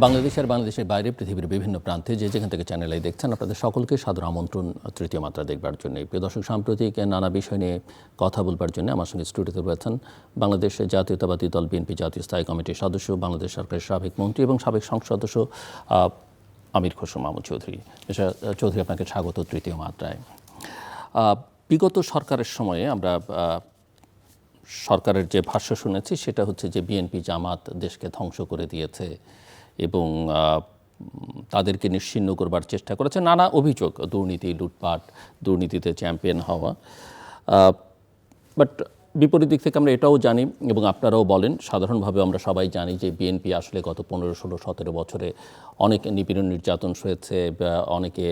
বাংলাদেশের বাইরে পৃথিবীর বিভিন্ন প্রান্তে যে যেখান থেকে চ্যানেল আই দেখছেন, আপনাদের সকলকে সাদর আমন্ত্রণ তৃতীয় মাত্রা দেখবার জন্য। প্রিয় দর্শক, সাম্প্রতিক নানা বিষয় নিয়ে কথা বলবার জন্য আমার সঙ্গে স্টুডিওতে রয়েছেন বাংলাদেশের জাতীয়তাবাদী দল বিএনপি জাতীয় স্থায়ী কমিটির সদস্য, বাংলাদেশ সরকারের সাবেক মন্ত্রী এবং সাবেক সংসদ সদস্য আমির খসরু মাহমুদ চৌধুরী। চৌধুরী, আপনাকে স্বাগত তৃতীয় মাত্রায়। বিগত সরকারের সময়ে আমরা সরকারের যে ভাষ্য শুনেছি সেটা হচ্ছে যে বিএনপি জামাত দেশকে ধ্বংস করে দিয়েছে এবং তাদেরকে নিশ্চিহ্ন করবার চেষ্টা করেছে। নানা অভিযোগ, দুর্নীতি, লুটপাট, দুর্নীতিতে চ্যাম্পিয়ন হওয়া। বাট বিপরীত দিক থেকে আমরা এটাও জানি এবং আপনারাও বলেন, সাধারণভাবে আমরা সবাই জানি যে বিএনপি আসলে গত 15, 16, 17 বছরে অনেক নিপীড়ন নির্যাতন হয়েছে, অনেকে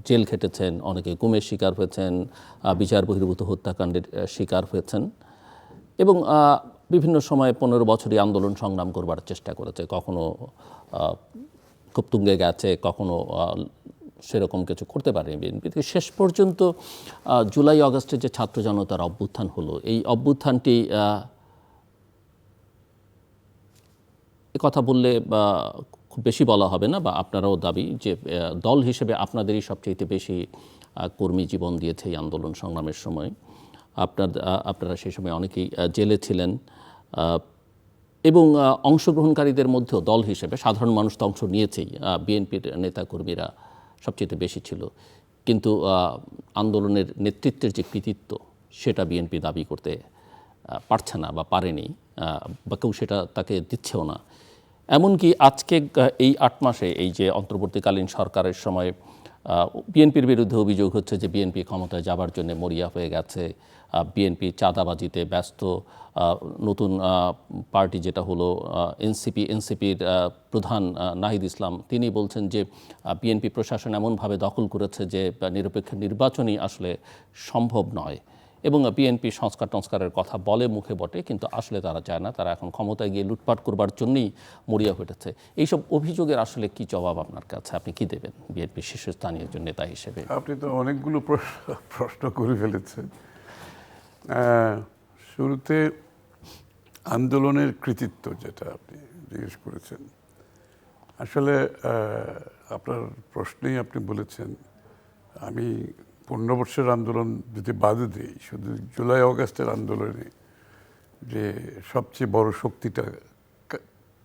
জেল খেটেছেন, অনেকে গুমের শিকার হয়েছেন, বিচার বহির্ভূত হত্যাকাণ্ডের শিকার হয়েছেন এবং বিভিন্ন সময়ে 15 বছরই আন্দোলন সংগ্রাম করবার চেষ্টা করেছে। কখনো খুব তুঙ্গে গেছে, কখনো সেরকম কিছু করতে পারেনি বিএনপি। শেষ পর্যন্ত জুলাই আগস্টে যে ছাত্র জনতার অভ্যুত্থান হলো, এই অভ্যুত্থানটি কথা বললে খুব বেশি বলা হবে না, বা আপনারাও দাবি যে দল হিসেবে আপনাদেরই সবচেয়ে বেশি কর্মী জীবন দিয়েছে এই আন্দোলন সংগ্রামের সময়। আপনারা সেই সময় অনেকেই জেলে ছিলেন এবং অংশগ্রহণকারীদের মধ্যেও দল হিসেবে সাধারণ মানুষ তো অংশ নিয়েছেই, বিএনপির নেতাকর্মীরা সবচেয়ে বেশি ছিল, কিন্তু আন্দোলনের নেতৃত্বের যে কৃতিত্ব সেটা বিএনপি দাবি করতে পারছে না বা পারেনি, বা কেউ সেটা তাকে দিচ্ছেও না। এমনকি আজকে এই 8 মাসে এই যে অন্তর্বর্তীকালীন সরকারের সময় বিএনপির বিরুদ্ধে অভিযোগ হচ্ছে যে বিএনপি ক্ষমতায় যাবার জন্য মরিয়া হয়ে গেছে, বিএনপি চাঁদাবাজিতে ব্যস্ত। নতুন পার্টি যেটা হলো এনসিপির প্রধান নাহিদ ইসলাম, তিনি বলছেন যে বিএনপি প্রশাসন এমনভাবে দখল করেছে যে নিরপেক্ষ নির্বাচনই আসলে সম্ভব নয় এবং বিএনপি সংস্কারের কথা বলে মুখে বটে, কিন্তু আসলে তারা চায় না, তারা এখন ক্ষমতায় গিয়ে লুটপাট করবার জন্যই মরিয়া হয়েছে। এইসব অভিযোগের আসলে কি জবাব আপনার কাছে, আপনি কি দেবেন বিএনপি শীর্ষস্থানীয় নেতা হিসেবে? আপনি তো অনেকগুলো প্রশ্ন করে ফেলেছেন। শুরুতে আন্দোলনের কৃতিত্ব যেটা আপনি জিজ্ঞেস করেছেন, আসলে আপনার প্রশ্নেই আপনি বলেছেন আমি 15 বছরের আন্দোলন যদি বাদে দিই, শুধু জুলাই অগাস্টের আন্দোলনে যে সবচেয়ে বড় শক্তিটা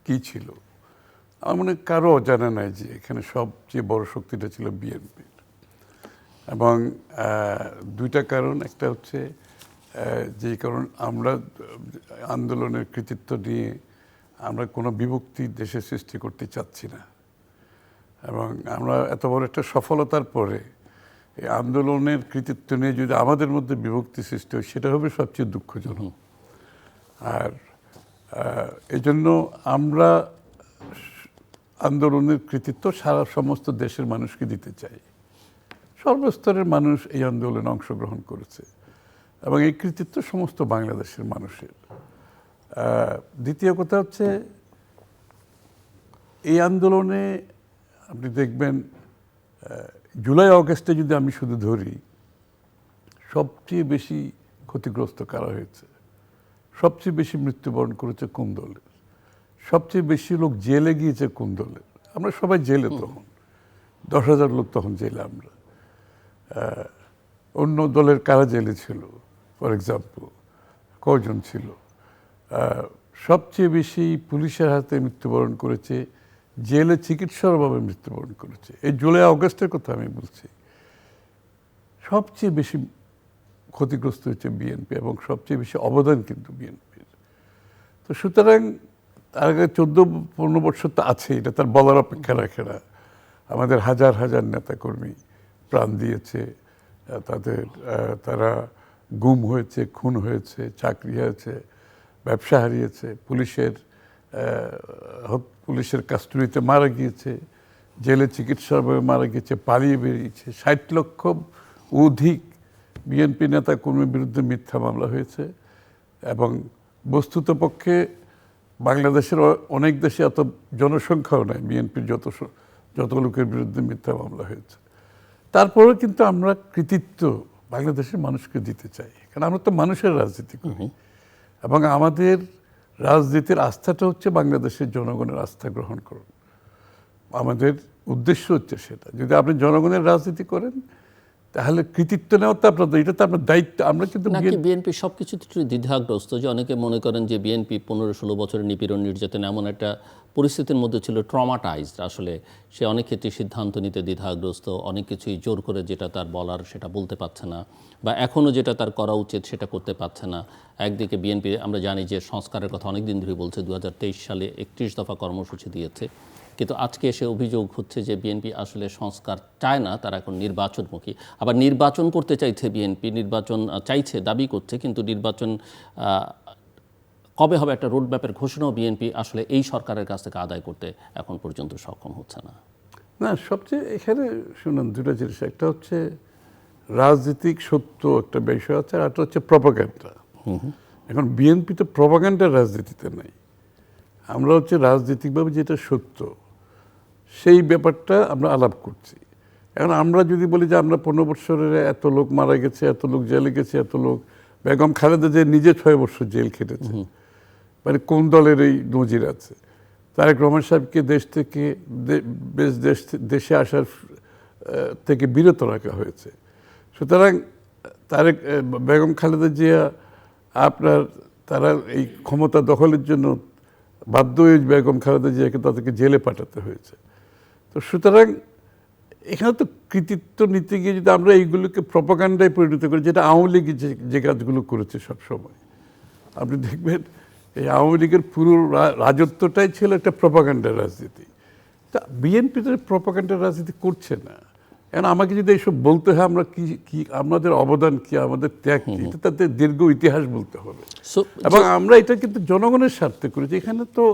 কি ছিল, আমার মনে কারো অজানা নাই যে এখানে সবচেয়ে বড় শক্তিটা ছিল বিএনপির। এবং দুইটা কারণ, একটা হচ্ছে যে কারণ আমরা আন্দোলনের কৃতিত্ব নিয়ে আমরা কোনো বিভক্তি দেশে সৃষ্টি করতে চাচ্ছি না, এবং আমরা এত বড় একটা সফলতার পরে এই আন্দোলনের কৃতিত্ব নিয়ে যদি আমাদের মধ্যে বিভক্তি সৃষ্টি হয়, সেটা হবে সবচেয়ে দুঃখজনক। আর এই জন্য আমরা আন্দোলনের কৃতিত্ব সারা সমস্ত দেশের মানুষকে দিতে চাই। সর্বস্তরের মানুষ এই আন্দোলনে অংশগ্রহণ করেছে এবং এই কৃতিত্ব সমস্ত বাংলাদেশের মানুষের। দ্বিতীয় কথা হচ্ছে, এই আন্দোলনে আপনি দেখবেন জুলাই অগাস্টে যদি আমি শুধু ধরি, সবচেয়ে বেশি ক্ষতিগ্রস্ত কারা হয়েছে, সবচেয়ে বেশি মৃত্যুবরণ করেছে কোন দলের, সবচেয়ে বেশি লোক জেলে গিয়েছে কোন দলের। আমরা সবাই জেলে, তখন 10,000 লোক তখন জেলে। আমরা অন্য দলের কারা জেলে ছিল, ফর এক্সাম্পল কজন ছিল। সবচেয়ে বেশি পুলিশের হাতে মৃত্যুবরণ করেছে, জেলে চিকিৎসার অভাবে মৃত্যুবরণ করেছে। এই জুলাই অগাস্টের কথা আমি বলছি। সবচেয়ে বেশি ক্ষতিগ্রস্ত হয়েছে বিএনপি এবং সবচেয়ে বেশি অবদান কিন্তু বিএনপির। তো সুতরাং তার আগে 14-15 বছর তো আছে, এটা তার বলার অপেক্ষা রাখে না। আমাদের হাজার হাজার নেতাকর্মী প্রাণ দিয়েছে, তারা গুম হয়েছে, খুন হয়েছে, চাকরি হয়েছে, ব্যবসা হারিয়েছে, পুলিশের কাস্টডিতে মারা গিয়েছে, জেলে চিকিৎসার ভাবে মারা গিয়েছে, পালিয়ে বেরিয়েছে। 60 লক্ষ অধিক বিএনপি নেতা কর্মীর বিরুদ্ধে মিথ্যা মামলা হয়েছে এবং বস্তুত পক্ষে বাংলাদেশের অনেক দেশে এত জনসংখ্যাও নাই বিএনপির যত লোকের বিরুদ্ধে মিথ্যা মামলা হয়েছে। তারপরেও কিন্তু আমরা কৃতিত্ব বাংলাদেশের মানুষকে দিতে চাই, কারণ আমরা তো মানুষের রাজনীতি করি এবং আমাদের রাজনীতির আস্থাটা হচ্ছে বাংলাদেশের জনগণের আস্থা গ্রহণ করুন। আমাদের উদ্দেশ্য হচ্ছে সেটা। যদি আপনি জনগণের রাজনীতি করেন তাহলে কৃতিত্ব নেওয়া তো আপনার, এটা তো আপনার দায়িত্ব। আমরা কিন্তু নাকি বিএনপি সব কিছুতে একটু দ্বিধাগ্রস্ত, যে অনেকে মনে করেন যে বিএনপি 15-16 বছরের নিপীড়ন নির্যাতন এমন একটা পরিস্থিতির মধ্যে ছিল, ট্রমাটাইজড, আসলে সে অনেক ক্ষেত্রে সিদ্ধান্ত নিতে দ্বিধাগ্রস্ত, অনেক কিছুই জোর করে যেটা তার বলার সেটা বলতে পারছে না, বা এখনও যেটা তার করা উচিত সেটা করতে পারছে না। একদিকে বিএনপি আমরা জানি যে সংস্কারের কথা অনেক দিন ধরে বলছে, 2023 সালে 31 দফা কর্মসূচি দিয়েছে, কিন্তু আজকে এসে অভিযোগ হচ্ছে যে বিএনপি আসলে সংস্কার চায় না, তারা এখন নির্বাচনমুখী। আবার নির্বাচন করতে চাইছে বিএনপি, নির্বাচন চাইছে, দাবি করছে, কিন্তু নির্বাচন কবে হবে একটা রোডম্যাপের ঘোষণাও বিএনপি আসলে এই সরকারের কাছ থেকে আদায় করতে এখন পর্যন্ত সক্ষম হচ্ছে না। না, সবচেয়ে এখানে শুনুন দুটো জিনিস, একটা হচ্ছে রাজনৈতিক সত্য একটা বিষয় আছে, আর একটা হচ্ছে প্রপাগান্ডা। এখন বিএনপি তো প্রপাগান্ডার রাজনীতিতে নেই। আমরা হচ্ছে রাজনৈতিকভাবে যেটা সত্য সেই ব্যাপারটা আমরা আলাপ করছি। এখন আমরা যদি বলি যে আমরা 15 বছরের এত লোক মারা গেছে, এত লোক জেলে গেছে, এত লোক, বেগম খালেদা যে নিজে 6 বছর জেল খেটেছে, মানে কোন দলের এই নজির আছে? তারেক রহমান সাহেবকে দেশ থেকে দেশে আসার থেকে বিরত রাখা হয়েছে। সুতরাং বেগম খালেদা জিয়া তারা এই ক্ষমতা দখলের জন্য বাধ্য হয়ে বেগম খালেদা জিয়াকে তাদেরকে জেলে পাঠাতে হয়েছে। তো সুতরাং এখানে তো কৃতিত্ব নিতে গিয়ে যদি আমরা এইগুলোকে প্রপাগান্ডায় পরিণত করি, যেটা আওয়ামী লীগ যে কাজগুলো করেছে সবসময়, আপনি দেখবেন এই আওয়ামী লীগের পুরো রাজত্বটাই ছিল একটা প্রপাগান্ডার রাজনীতি। তা বিএনপি তো প্রপাগান্ডার রাজনীতি করছে না। এখন আমাকে যদি এইসব বলতে হয়, আমরা কি আমাদের অবদান কি, আমাদের ত্যাগ কি, এটা তাদের দীর্ঘ ইতিহাস বলতে হবে। এবং আমরা এটা কিন্তু জনগণের স্বার্থে করেছি। এখানে তো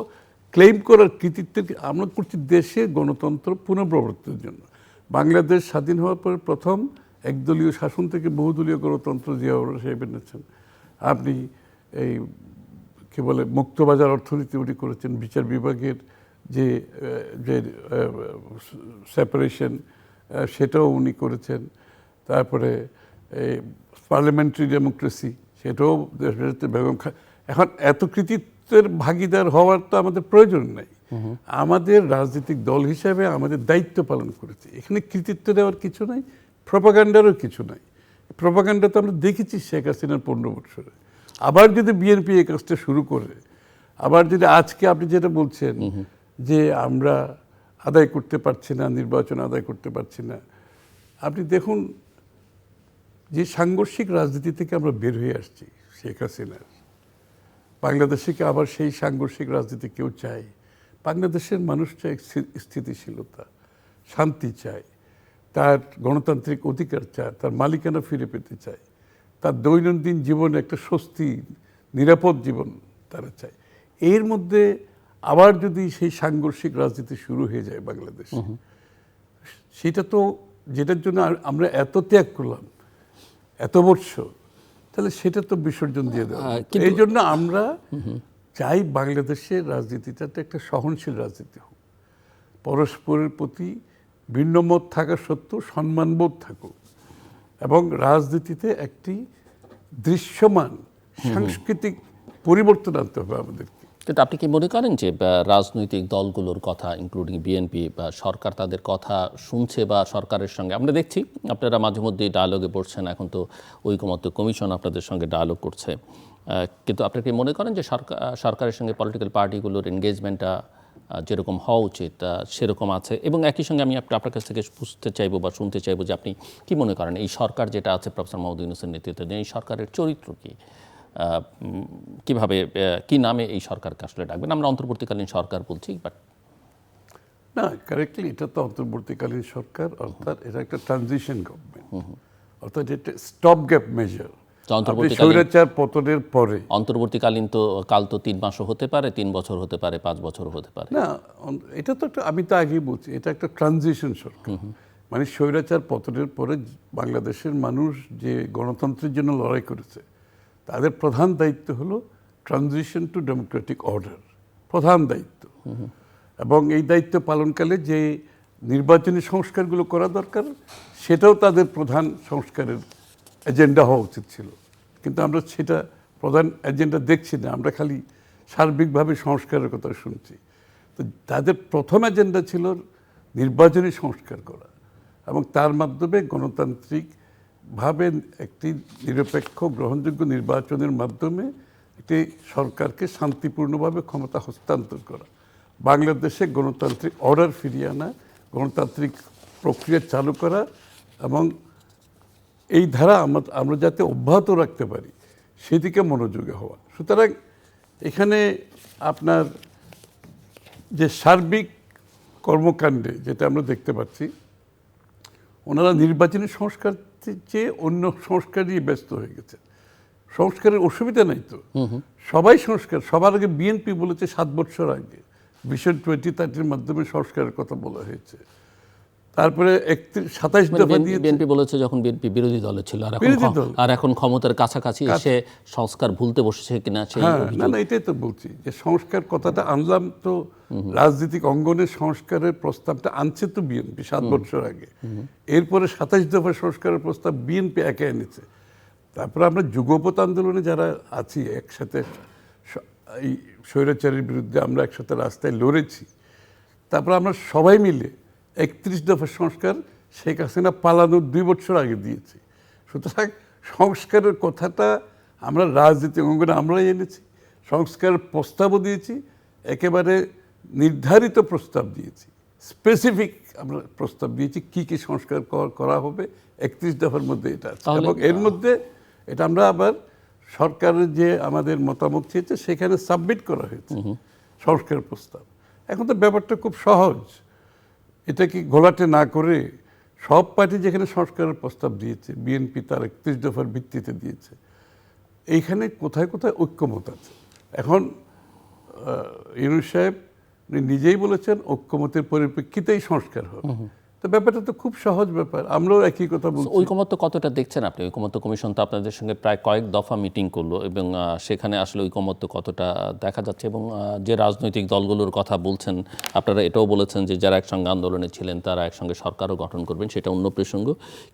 ক্লেম করার কৃতিত্বের আমরা করছি দেশে গণতন্ত্র পুনঃপ্রবর্তনের জন্য। বাংলাদেশ স্বাধীন হওয়ার পরে প্রথম একদলীয় শাসন থেকে বহুদলীয় গণতন্ত্র জিয়াউর সাহেব এনেছেন। আপনি এই কি বলে মুক্তবাজার অর্থনীতি উনি করেছেন, বিচার বিভাগের যে সেপারেশন সেটাও উনি করেছেন, তারপরে এই পার্লামেন্টারি ডেমোক্রেসি সেটাও বেগম এখন এত কৃতিত্বের ভাগিদার হওয়ার তো আমাদের প্রয়োজন নেই। আমাদের রাজনৈতিক দল হিসাবে আমাদের দায়িত্ব পালন করেছি, এখানে কৃতিত্ব দেওয়ার কিছু নাই, প্রপাগান্ডারও কিছু নাই। প্রপাগান্ডা তো আমরা দেখেছি শেখ হাসিনার 15 বছরে। আবার যদি বিএনপি এই কাজটা শুরু করে, আবার যদি আজকে আপনি যেটা বলছেন যে আমরা আদায় করতে পারছি না, নির্বাচন আদায় করতে পারছি না, আপনি দেখুন যে সাংঘর্ষিক রাজনীতি থেকে আমরা বের হয়ে আসছি শেখ হাসিনার, বাংলাদেশে কি আবার সেই সাংঘর্ষিক রাজনীতি কেউ চায়? বাংলাদেশের মানুষ চায় স্থিতিশীলতা, শান্তি চায়, তার গণতান্ত্রিক অধিকার চায়, তার মালিকানা ফিরে পেতে চায়, তার দৈনন্দিন জীবনে একটা স্বস্তি নিরাপদ জীবন তারা চায়। এর মধ্যে আবার যদি সেই সাংঘর্ষিক রাজনীতি শুরু হয়ে যায় বাংলাদেশে, সেটা তো যেটার জন্য আমরা এত ত্যাগ করলাম এত বছর, তাহলে সেটা তো বিসর্জন দিয়ে দেওয়া। এই জন্য আমরা চাই বাংলাদেশের রাজনীতিটা একটা সহনশীল রাজনীতি হোক, পরস্পরের প্রতি ভিন্নমত থাকা সত্ত্বেও সম্মানবোধ থাকুক, এবং রাজনীতিতে একটি দৃশ্যমান সাংস্কৃতিক পরিবর্তন আনতে হবে আমাদেরকে। কিন্তু আপনি কি মনে করেন যে রাজনৈতিক দলগুলোর কথা, ইনক্লুডিং বিএনপি বা সরকার, তাদের কথা শুনছে বা সরকারের সঙ্গে আমরা দেখছি আপনারা মাঝে মধ্যেই ডায়ালগে পড়ছেন, এখন তো ঐকমত্য কমিশন আপনাদের সঙ্গে ডায়ালগ করছে, কিন্তু আপনি কি মনে করেন যে সরকারের সঙ্গে পলিটিক্যাল পার্টিগুলোর এনগেজমেন্টটা যেরকম হওয়া উচিত সেরকম আছে? এবং একই সঙ্গে আমি আপনার কাছ থেকে বুঝতে চাইবো বা শুনতে চাইবো যে আপনি কি মনে করেন এই সরকার যেটা আছে প্রফেসর মাহমুদ ইউনূসের নেতৃত্বে, এই সরকারের চরিত্র কি, কিভাবে কি নামে এই সরকারকে আসলে ডাকবেন? আমরা অন্তর্বর্তীকালীন সরকার বলছি, বাট না, কারেক্টলি এটা তো অন্তর্বর্তীকালীন সরকার, অর্থাৎ এটা একটা ট্রানজিশন গভর্নমেন্ট, অর্থাৎ এটা স্টপ গ্যাপ মেজার। স্বৈরাচার পতনের পরে অন্তর্বর্তীকালীন তো কাল তো 3 মাসও হতে পারে, 3 বছর হতে পারে, 5 বছরও হতে পারে। না, এটা তো একটা, আমি তো আগেই বলছি এটা একটা ট্রানজিশন সরকার। মানে স্বৈরাচার পতনের পরে বাংলাদেশের মানুষ যে গণতন্ত্রের জন্য লড়াই করেছে, তাদের প্রধান দায়িত্ব হলো ট্রানজিশন টু ডেমোক্রেটিক অর্ডার, প্রধান দায়িত্ব। এবং এই দায়িত্ব পালনকালে যে নির্বাচনী সংস্কারগুলো করা দরকার, সেটাও তাদের প্রধান সংস্কারের এজেন্ডা হওয়া উচিত ছিল। কিন্তু আমরা সেটা প্রধান এজেন্ডা দেখছি না, আমরা খালি সার্বিকভাবে সংস্কারের কথা শুনছি। তো তাদের প্রথম এজেন্ডা ছিল নির্বাচনী সংস্কার করা এবং তার মাধ্যমে গণতান্ত্রিকভাবে একটি নিরপেক্ষ গ্রহণযোগ্য নির্বাচনের মাধ্যমে একটি সরকারকে শান্তিপূর্ণভাবে ক্ষমতা হস্তান্তর করা, বাংলাদেশে গণতান্ত্রিক অর্ডার ফিরিয়ে আনা, গণতান্ত্রিক প্রক্রিয়া চালু করা এবং এই ধারা আমরা যাতে অব্যাহত রাখতে পারি সেদিকে মনোযোগী হওয়া। সুতরাং এখানে আপনার যে সার্বিক কর্মকাণ্ডে যেটা আমরা দেখতে পাচ্ছি, ওনারা নির্বাচনী সংস্কার চেয়ে অন্য সংস্কার নিয়ে ব্যস্ত হয়ে গেছে। সংস্কারের অসুবিধা নাই তো, সবাই সংস্কার। সবার আগে বিএনপি বলেছে 7 বছর আগে ভিশন 2030 মাধ্যমে সংস্কারের কথা বলা হয়েছে। তারপরে 27 দফা দিয়ে বিএনপি বলেছে যখন বিএনপি বিরোধী দলে ছিল, আর এখন ক্ষমতার কাছাকাছি এসে সংস্কার ভুলতে বসেছে কিনা সেই না, এটাই তো বলছি যে সংস্কার কথাটা আনলাম তো, রাজনৈতিক অঙ্গনের সংস্কারের প্রস্তাবটা আনছে তো বিএনপি 7 বছর আগে। এরপরে 27 দফা সংস্কারের প্রস্তাব বিএনপি একা এনেছে। তারপরে আমরা যুগপৎ আন্দোলনে যারা আছি একসাথে, এই স্বৈরাচারের বিরুদ্ধে আমরা একসাথে রাস্তায় লড়েছি। তারপরে আমরা সবাই মিলে 31 দফা সংস্কার শেখ হাসিনা পালানোর 2 বছর আগে দিয়েছি। সুতরাং সংস্কারের কথাটা আমরা রাজনীতি অঙ্গনে আমরাই এনেছি, সংস্কারের প্রস্তাবও দিয়েছি, একেবারে নির্ধারিত প্রস্তাব দিয়েছি, স্পেসিফিক আমরা প্রস্তাব দিয়েছি কি কি সংস্কার করা হবে। 31 দফার মধ্যে এটা আছে এবং এর মধ্যে এটা আমরা আবার সরকারের যে আমাদের মতামত চেয়েছে সেখানে সাবমিট করা হয়েছে সংস্কার প্রস্তাব। এখন তো ব্যাপারটা খুব সহজ, এটা কি ঘোলাটে না করে সব পার্টি যেখানে সংস্কারের প্রস্তাব দিয়েছে, বিএনপি তার 31 দফার ভিত্তিতে দিয়েছে, এইখানে কোথায় কোথায় ঐক্যমত আছে। এখন ইউনূস সাহেব নিজেই বলেছেন ঐক্যমতের পরিপ্রেক্ষিতেই সংস্কার হবে। তো ব্যাপারটা তো খুব সহজ ব্যাপার, আমরাও একই কথা বলছি। ঐকমত্য কতটা দেখছেন আপনি? ঐকমত্য কমিশন তো আপনাদের সঙ্গে প্রায় কয়েক দফা মিটিং করলো এবং সেখানে আসলে ঐকমত্য কতটা দেখা যাচ্ছে? এবং যে রাজনৈতিক দলগুলোর কথা বলছেন, আপনারা এটাও বলেছেন যে যারা একসঙ্গে আন্দোলনে ছিলেন তারা একসঙ্গে সরকারও গঠন করবেন, সেটা অন্য প্রসঙ্গ।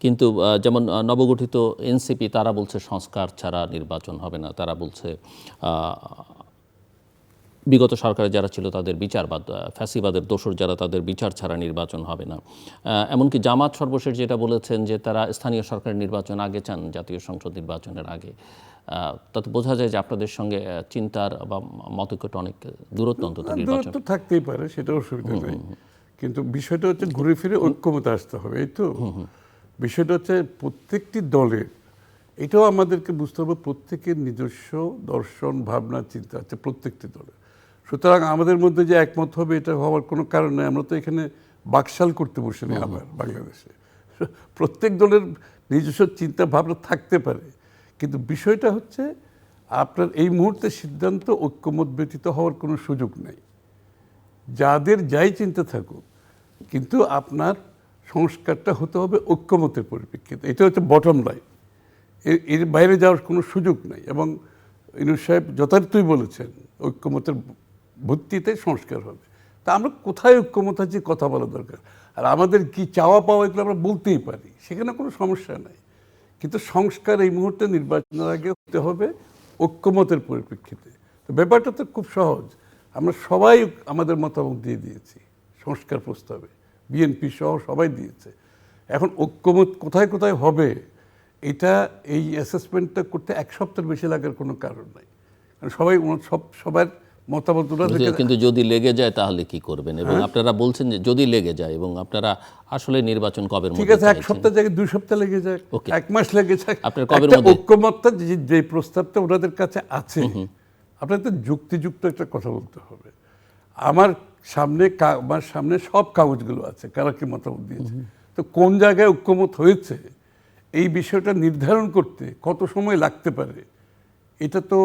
কিন্তু যেমন নবগঠিত এনসিপি তারা বলছে সংস্কার ছাড়া নির্বাচন হবে না। তারা বলছে বিগত সরকারে যারা ছিল তাদের বিচারবাদ, ফ্যাসিবাদের দোসর যারা, তাদের বিচার ছাড়া নির্বাচন হবে না। এমনকি জামাত সর্বশেষ যেটা বলেছেন যে তারা স্থানীয় সরকারের নির্বাচন আগে চান জাতীয় সংসদ নির্বাচনের আগে। তাতে বোঝা যায় যে আপনাদের সঙ্গে চিন্তার বা মতৈক্যটা অনেক দূরত্ব অন্তত নির্বাচন তো থাকতেই পারে, সেটা অসুবিধা নেই। কিন্তু বিষয়টা হচ্ছে ঘুরে ফিরে ঐক্যমতে আসতে হবে, এই তো বিষয়টা হচ্ছে প্রত্যেকটি দলের, এটাও আমাদেরকে বুঝতে হবে, প্রত্যেকের নিজস্ব দর্শন ভাবনা চিন্তা আছে প্রত্যেকটি দলের। সুতরাং আমাদের মধ্যে যে একমত হবে এটা হওয়ার কোনো কারণ নেই। আমরা তো এখানে বাকশাল করতে বসে নেই আবার বাংলাদেশে। প্রত্যেক দলের নিজস্ব চিন্তা ভাবনা থাকতে পারে, কিন্তু বিষয়টা হচ্ছে আপনার এই মুহূর্তে সিদ্ধান্ত ঐক্যমত ব্যতীত হওয়ার কোনো সুযোগ নেই। যাদের যাই চিন্তা থাকুক, কিন্তু আপনার সংস্কারটা হতে হবে ঐক্যমতের পরিপ্রেক্ষিতে। এটা হচ্ছে বটম লাইন, এর বাইরে যাওয়ার কোনো সুযোগ নেই। এবং ইউনূস সাহেব যথার্থই বলেছেন ঐক্যমতের ভিত্তিতে সংস্কার হবে। তা আমরা কোথায় ঐক্যমত আছে কথা বলা দরকার। আর আমাদের কি চাওয়া পাওয়া এগুলো আমরা বলতেই পারি, সেখানে কোনো সমস্যা নাই। কিন্তু সংস্কার এই মুহূর্তে নির্বাচনের আগে হতে হবে ঐক্যমতের পরিপ্রেক্ষিতে। তো ব্যাপারটা তো খুব সহজ, আমরা সবাই আমাদের মতামত দিয়ে দিয়েছি সংস্কার প্রস্তাবে, বিএনপি সহ সবাই দিয়েছে। এখন ঐক্যমত কোথায় কোথায় হবে এটা, এই অ্যাসেসমেন্টটা করতে 1 সপ্তাহের বেশি লাগার কোনো কারণ নাই। কারণ সবার মতামত। কিন্তু যদি লেগে যায় তাহলে কি করবেন? এবং আপনারা বলছেন যে যদি লেগে যায়, এবং আপনারা আসলে নির্বাচন কবের মধ্যে? ঠিক আছে, 1 সপ্তাহ জায়গায় 2 সপ্তাহ লেগে যায়, 1 মাস লেগে যায়, আপনার কবের মধ্যে ঐক্যমতটা যে প্রস্তাবটা ওনাদের কাছে আছে, আপনাদের যুক্তিযুক্ত একটা কথা বলতে হবে। আমার সামনে সব কাগজগুলো আছে, কারা কি মতামত দিয়েছে। তো কোন জায়গায় ঐক্যমত হয়েছে এই বিষয়টা নির্ধারণ করতে কত সময় লাগতে পারে, এটা তো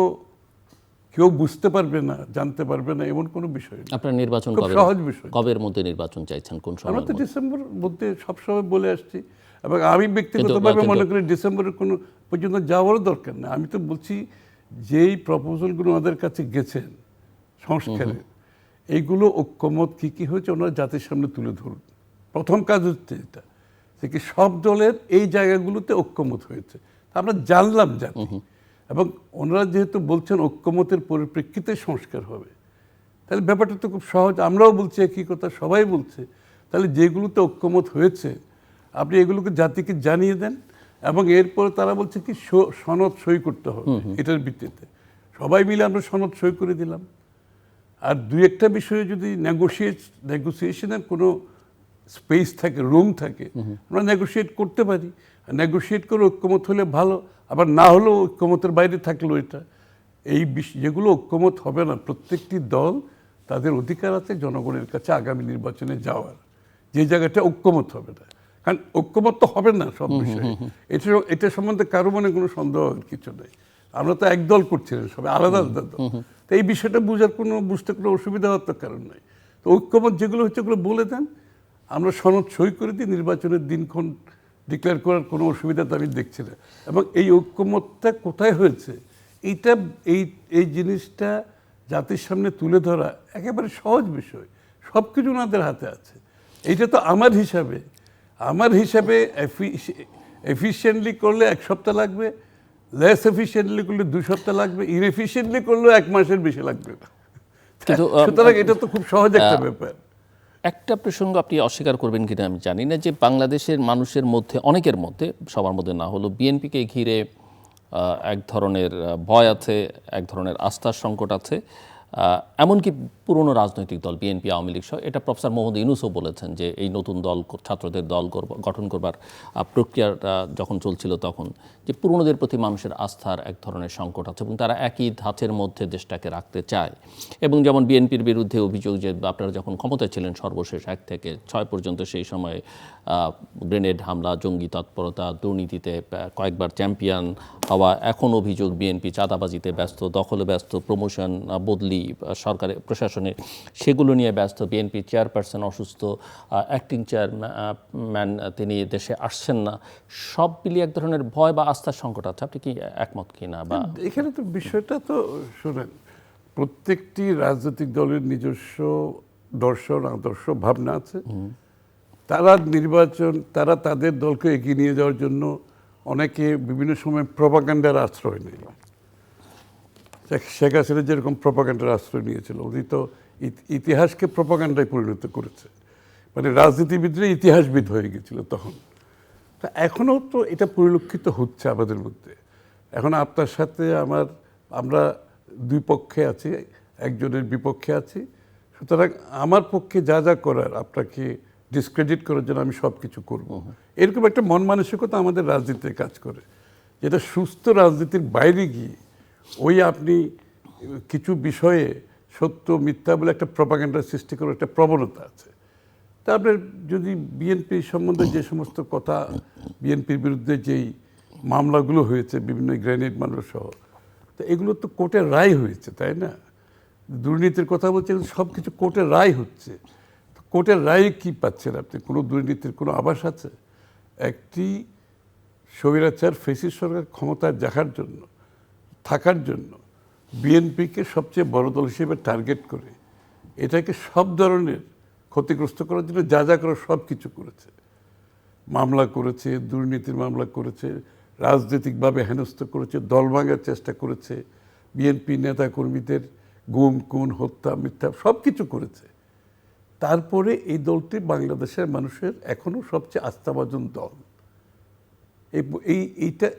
কেউ বুঝতে পারবে না, জানতে পারবে না, এমন কোনো বিষয় নেই। আপনার নির্বাচন সহজ বিষয়। কবের মধ্যে নির্বাচন চাইছেন, কোন সময়? আমরা তো ডিসেম্বর মধ্যে সবসময় বলে আসছি, এবং আমি ব্যক্তিগতভাবে মনে করি ডিসেম্বরের কোনো পর্যন্ত যাওয়ারও দরকার নেই। আমি তো বলছি যেই প্রপোজালগুলো ওনাদের কাছে গেছেন সংস্কারের, এইগুলো ঐক্যমত কী কী হয়েছে ওনারা জাতির সামনে তুলে ধরুন। প্রথম কাজ হচ্ছে এটা, যে কি সব দলের এই জায়গাগুলোতে ঐক্যমত হয়েছে, আমরা জানলাম জাতি। এবং ওনারা যেহেতু বলছেন ঐক্যমতের পরিপ্রেক্ষিতে সংস্কার হবে, তাহলে ব্যাপারটা তো খুব সহজ। আমরাও বলছি একই কথা, সবাই বলছে। তাহলে যেগুলোতে ঐক্যমত হয়েছে আপনি এগুলোকে জাতিকে জানিয়ে দেন, এবং এরপরে তারা বলছে কি সনদ সই করতে হবে এটার ভিত্তিতে। সবাই মিলে আমরা সনদ সই করে দিলাম। আর দুই একটা বিষয়ে যদি নেগোসিয়েশনের কোনো স্পেস থাকে, রুম থাকে, আমরা নেগোসিয়েট করতে পারি। নেগোসিয়েট করে ঐক্যমত হলে ভালো, আবার না হলেও ঐক্যমতের বাইরে থাকলো এটা। এই যেগুলো ঐক্যমত হবে না, প্রত্যেকটি দল তাদের অধিকার আছে জনগণের কাছে আগামী নির্বাচনে যাওয়ার, যে জায়গাটা ঐক্যমত হবে না। কারণ ঐক্যমত তো হবে না সব বিষয়ে, এটা সম্বন্ধে কারো মনে কোনো সন্দেহ কিছু নেই। আমরা তো এক দল করছিলেন, সবাই আলাদা আলাদা দল। তো এই বিষয়টা বুঝতে কোনো অসুবিধা হওয়ার তো কারণ নাই। তো ঐক্যমত যেগুলো হচ্ছে ওগুলো বলে দেন, আমরা সনদ সই করে দিই, নির্বাচনের দিনক্ষণ ডিক্লেয়ার করার কোনো অসুবিধা তো আমি দেখছি না। এবং এই ঐক্যমতটা কোথায় হয়েছে এইটা এই জিনিসটা জাতির সামনে তুলে ধরা একেবারে সহজ বিষয়, সব কিছু ওনাদের হাতে আছে। এইটা তো আমার হিসাবে এফিশিয়েন্টলি করলে 1 সপ্তাহ লাগবে, লেস এফিশিয়েন্টলি করলে 2 সপ্তাহ লাগবে, ইনএফিশিয়েন্টলি করলেও 1 মাসের বেশি লাগবে না। সুতরাং এটা তো খুব সহজ একটা ব্যাপার। একটা প্রসঙ্গ আপনি অস্বীকার করবেন কিনা আমি জানি না, যে বাংলাদেশের মানুষের মধ্যে, অনেকের মধ্যে, সবার মধ্যে না হলেও, বিএনপিকে ঘিরে এক ধরনের ভয় আছে, এক ধরনের আস্থার সংকট আছে। এমনকি পুরনো রাজনৈতিক দল বিএনপি, আওয়ামী লীগ সহ, এটা প্রফেসর মোহাম্মদ ইউনূসও বলেছেন যে এই নতুন দল, ছাত্রদের দল গঠন করবার প্রক্রিয়াটা যখন চলছিল তখন, যে পুরনোদের প্রতি মানুষের আস্থার এক ধরনের সংকট আছে এবং তারা একই ধাঁচের মধ্যে দেশটাকে রাখতে চায়। এবং যেমন বিএনপির বিরুদ্ধে অভিযোগ যে আপনারা যখন ক্ষমতায় ছিলেন সর্বশেষ 1 থেকে 6 পর্যন্ত, সেই সময় গ্রেনেড হামলা, জঙ্গি তৎপরতা, দুর্নীতিতে কয়েকবার চ্যাম্পিয়ন হওয়া, এখন অভিযোগ বিএনপি চাঁদাবাজিতে ব্যস্ত, দখলে ব্যস্ত, প্রমোশন, বদলি সরকারের প্রশাসনে, সেগুলো নিয়ে ব্যস্ত। বিএনপি চেয়ারপারসন অসুস্থ, অ্যাক্টিং চেয়ারম্যান তিনি দেশে আসছেন না, সব মিলিয়ে এক ধরনের ভয় বা আস্থার সংকট আছে। আপনি কি একমত কিনা? বা এখানে তো বিষয়টা তো শোনেন, প্রত্যেকটি রাজনৈতিক দলের নিজস্ব দর্শন, আদর্শ, ভাবনা আছে। তারা তাদের দলকে এগিয়ে নিয়ে যাওয়ার জন্য অনেকে বিভিন্ন সময় প্রপাগান্ডার আশ্রয় নেয়। শেখ হাসিনা যেরকম প্রপাগান্ডার আশ্রয় নিয়েছিল, উনি তো ইতিহাসকে প্রপাগান্ডায় পরিণত করেছে, মানে রাজনীতিবিদরা ইতিহাসবিদ হয়ে গেছিল তখন। তা এখনও তো এটা পরিলক্ষিত হচ্ছে আমাদের মধ্যে। এখন আপনার সাথে আমরা দুই পক্ষে আছি, একজনের বিপক্ষে আছি। সুতরাং আমার পক্ষে যা যা করার, আপনাকে ডিসক্রেডিট করার জন্য আমি সব কিছু করবো, এরকম একটা মন মানসিকতা আমাদের রাজনীতিতে কাজ করে, যেটা সুস্থ রাজনীতির বাইরে গিয়ে আপনি কিছু বিষয়ে সত্য মিথ্যা বলে একটা প্রপাগান্ডার সৃষ্টি করার একটা প্রবণতা আছে। তা আপনার যদি বিএনপি সম্বন্ধে যে সমস্ত কথা, বিএনপির বিরুদ্ধে যেই মামলাগুলো হয়েছে, বিভিন্ন গ্রেনেড মামলা সহ, তো এগুলো তো কোর্টের রায় হয়েছে, তাই না? দুর্নীতির কথা বলছে, সব কিছু কোর্টের রায় হচ্ছে। কোর্টের রায়ে কি পাচ্ছেন আপনি? কোনো দুর্নীতির কোনো আভাস আছে? একটি স্বৈরাচার ফ্যাসিস্ট সরকার ক্ষমতায় থাকার জন্য বিএনপিকে সবচেয়ে বড় দল হিসেবে টার্গেট করে এটাকে সব ধরনের ক্ষতিগ্রস্ত করার জন্য যা যা করার সব কিছু করেছে। মামলা করেছে, দুর্নীতির মামলা করেছে, রাজনৈতিকভাবে হেনস্থ করেছে, দল ভাঙার চেষ্টা করেছে, বিএনপি নেতাকর্মীদের গুম, খুন, হত্যা, মিথ্যা সব কিছু করেছে। তারপরে এই দলটি বাংলাদেশের মানুষের এখনো সবচেয়ে আস্থাভাজন দল।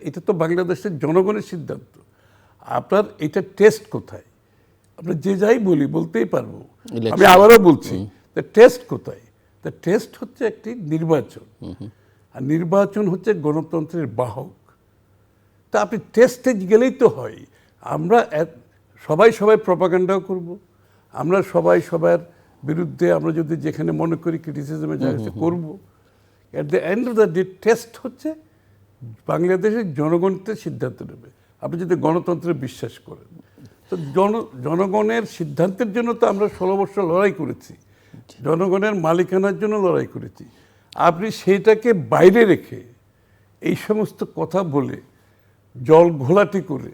এটা তো বাংলাদেশের জনগণের সিদ্ধান্ত। আপনার এটা টেস্ট কোথায়? আমরা যে যাই বলতেই পারবো। আমি আবারও বলছি, টেস্ট কোথায়? টেস্ট হচ্ছে একটি নির্বাচন, আর নির্বাচন হচ্ছে গণতন্ত্রের বাহক। তা আপনি টেস্টে গেলেই তো হয়। আমরা সবাই প্রপাগান্ডাও করব, আমরা সবার বিরুদ্ধে আমরা যদি যেখানে মনে করি ক্রিটিসিজমের জায়গা করবো। At the end of the day test হচ্ছে বাংলাদেশের জনগণকে সিদ্ধান্ত নেবে। আপনি যদি গণতন্ত্রে বিশ্বাস করেন, তো জনগণের সিদ্ধান্তের জন্য তো আমরা 16 বছর লড়াই করেছি, জনগণের মালিকানার জন্য লড়াই করেছি। আপনি সেইটাকে বাইরে রেখে এই সমস্ত কথা বলে জল ঘোলাটি করে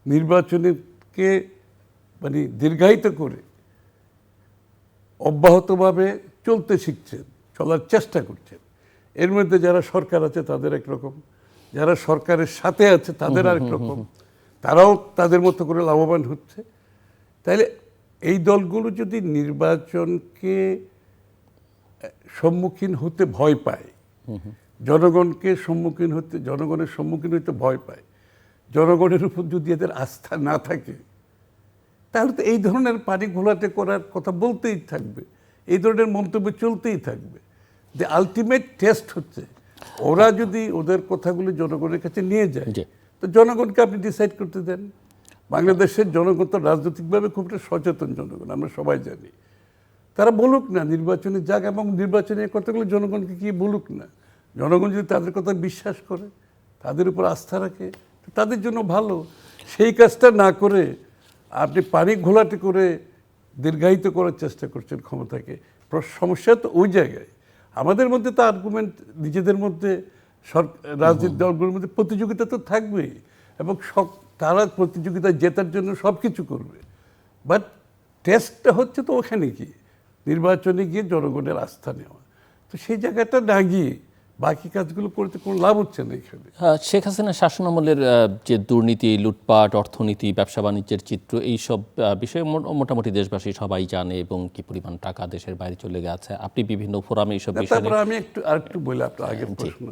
নির্বাচনকে মানে দীর্ঘায়িত করে অব্যাহতভাবে চলতে শিখছেন, চলার চেষ্টা করছেন। এর মধ্যে যারা সরকার আছে তাদের একরকম, যারা সরকারের সাথে আছে তাদের আরেক রকম, তারাও তাদের মতো করে লাভবান হচ্ছে। তাইলে এই দলগুলো যদি নির্বাচনকে সম্মুখীন হতে ভয় পায়, জনগণের সম্মুখীন হতে ভয় পায়, জনগণের উপর যদি এদের আস্থা না থাকে, তাহলে তো এই ধরনের পানি ঘোলাটে করার কথা বলতেই থাকবে, এই ধরনের মন্তব্য চলতেই থাকবে। যে আলটিমেট টেস্ট হচ্ছে ওরা যদি ওদের কথাগুলো জনগণের কাছে নিয়ে যায়, তো জনগণকে আপনি ডিসাইড করতে দেন। বাংলাদেশের জনগণ তো রাজনৈতিকভাবে খুব একটা সচেতন জনগণ, আমরা সবাই জানি। তারা বলুক না, নির্বাচনে যাক, এবং নির্বাচনের কথাগুলো জনগণকে কি বলুক না। জনগণ যদি তাদের কথা বিশ্বাস করে, তাদের উপর আস্থা রাখে, তো তাদের জন্য ভালো। সেই কাজটা না করে আপনি পানি ঘোলাটে করে দীর্ঘায়িত করার চেষ্টা করছেন ক্ষমতাকে। সমস্যা তো ওই জায়গায়। আমাদের মধ্যে তো আর্গুমেন্ট, নিজেদের মধ্যে রাজনৈতিক দলগুলোর মধ্যে প্রতিযোগিতা তো থাকবেই, এবং তারা প্রতিযোগিতায় জেতার জন্য সব কিছু করবে। বাট টেস্টটা হচ্ছে তো ওখানে কি, নির্বাচনে গিয়ে জনগণের আস্থা নেওয়া। তো সেই জায়গাটা না গিয়ে বাকি কাজগুলো করতে কোনো লাভ হচ্ছে না এখানে। শেখ হাসিনার শাসনামলের যে দুর্নীতি, লুটপাট, অর্থনীতি, ব্যবসা বাণিজ্যের চিত্র, এইসব বিষয়ে মোটামুটি দেশবাসী সবাই জানে, এবং কি পরিমাণ টাকা দেশের বাইরে চলে গেছে। আপনি বিভিন্ন ফোরামে এইসব বিষয়ে। তারপরে আমি আরেকটু বলি আপনার আগের প্রশ্ন।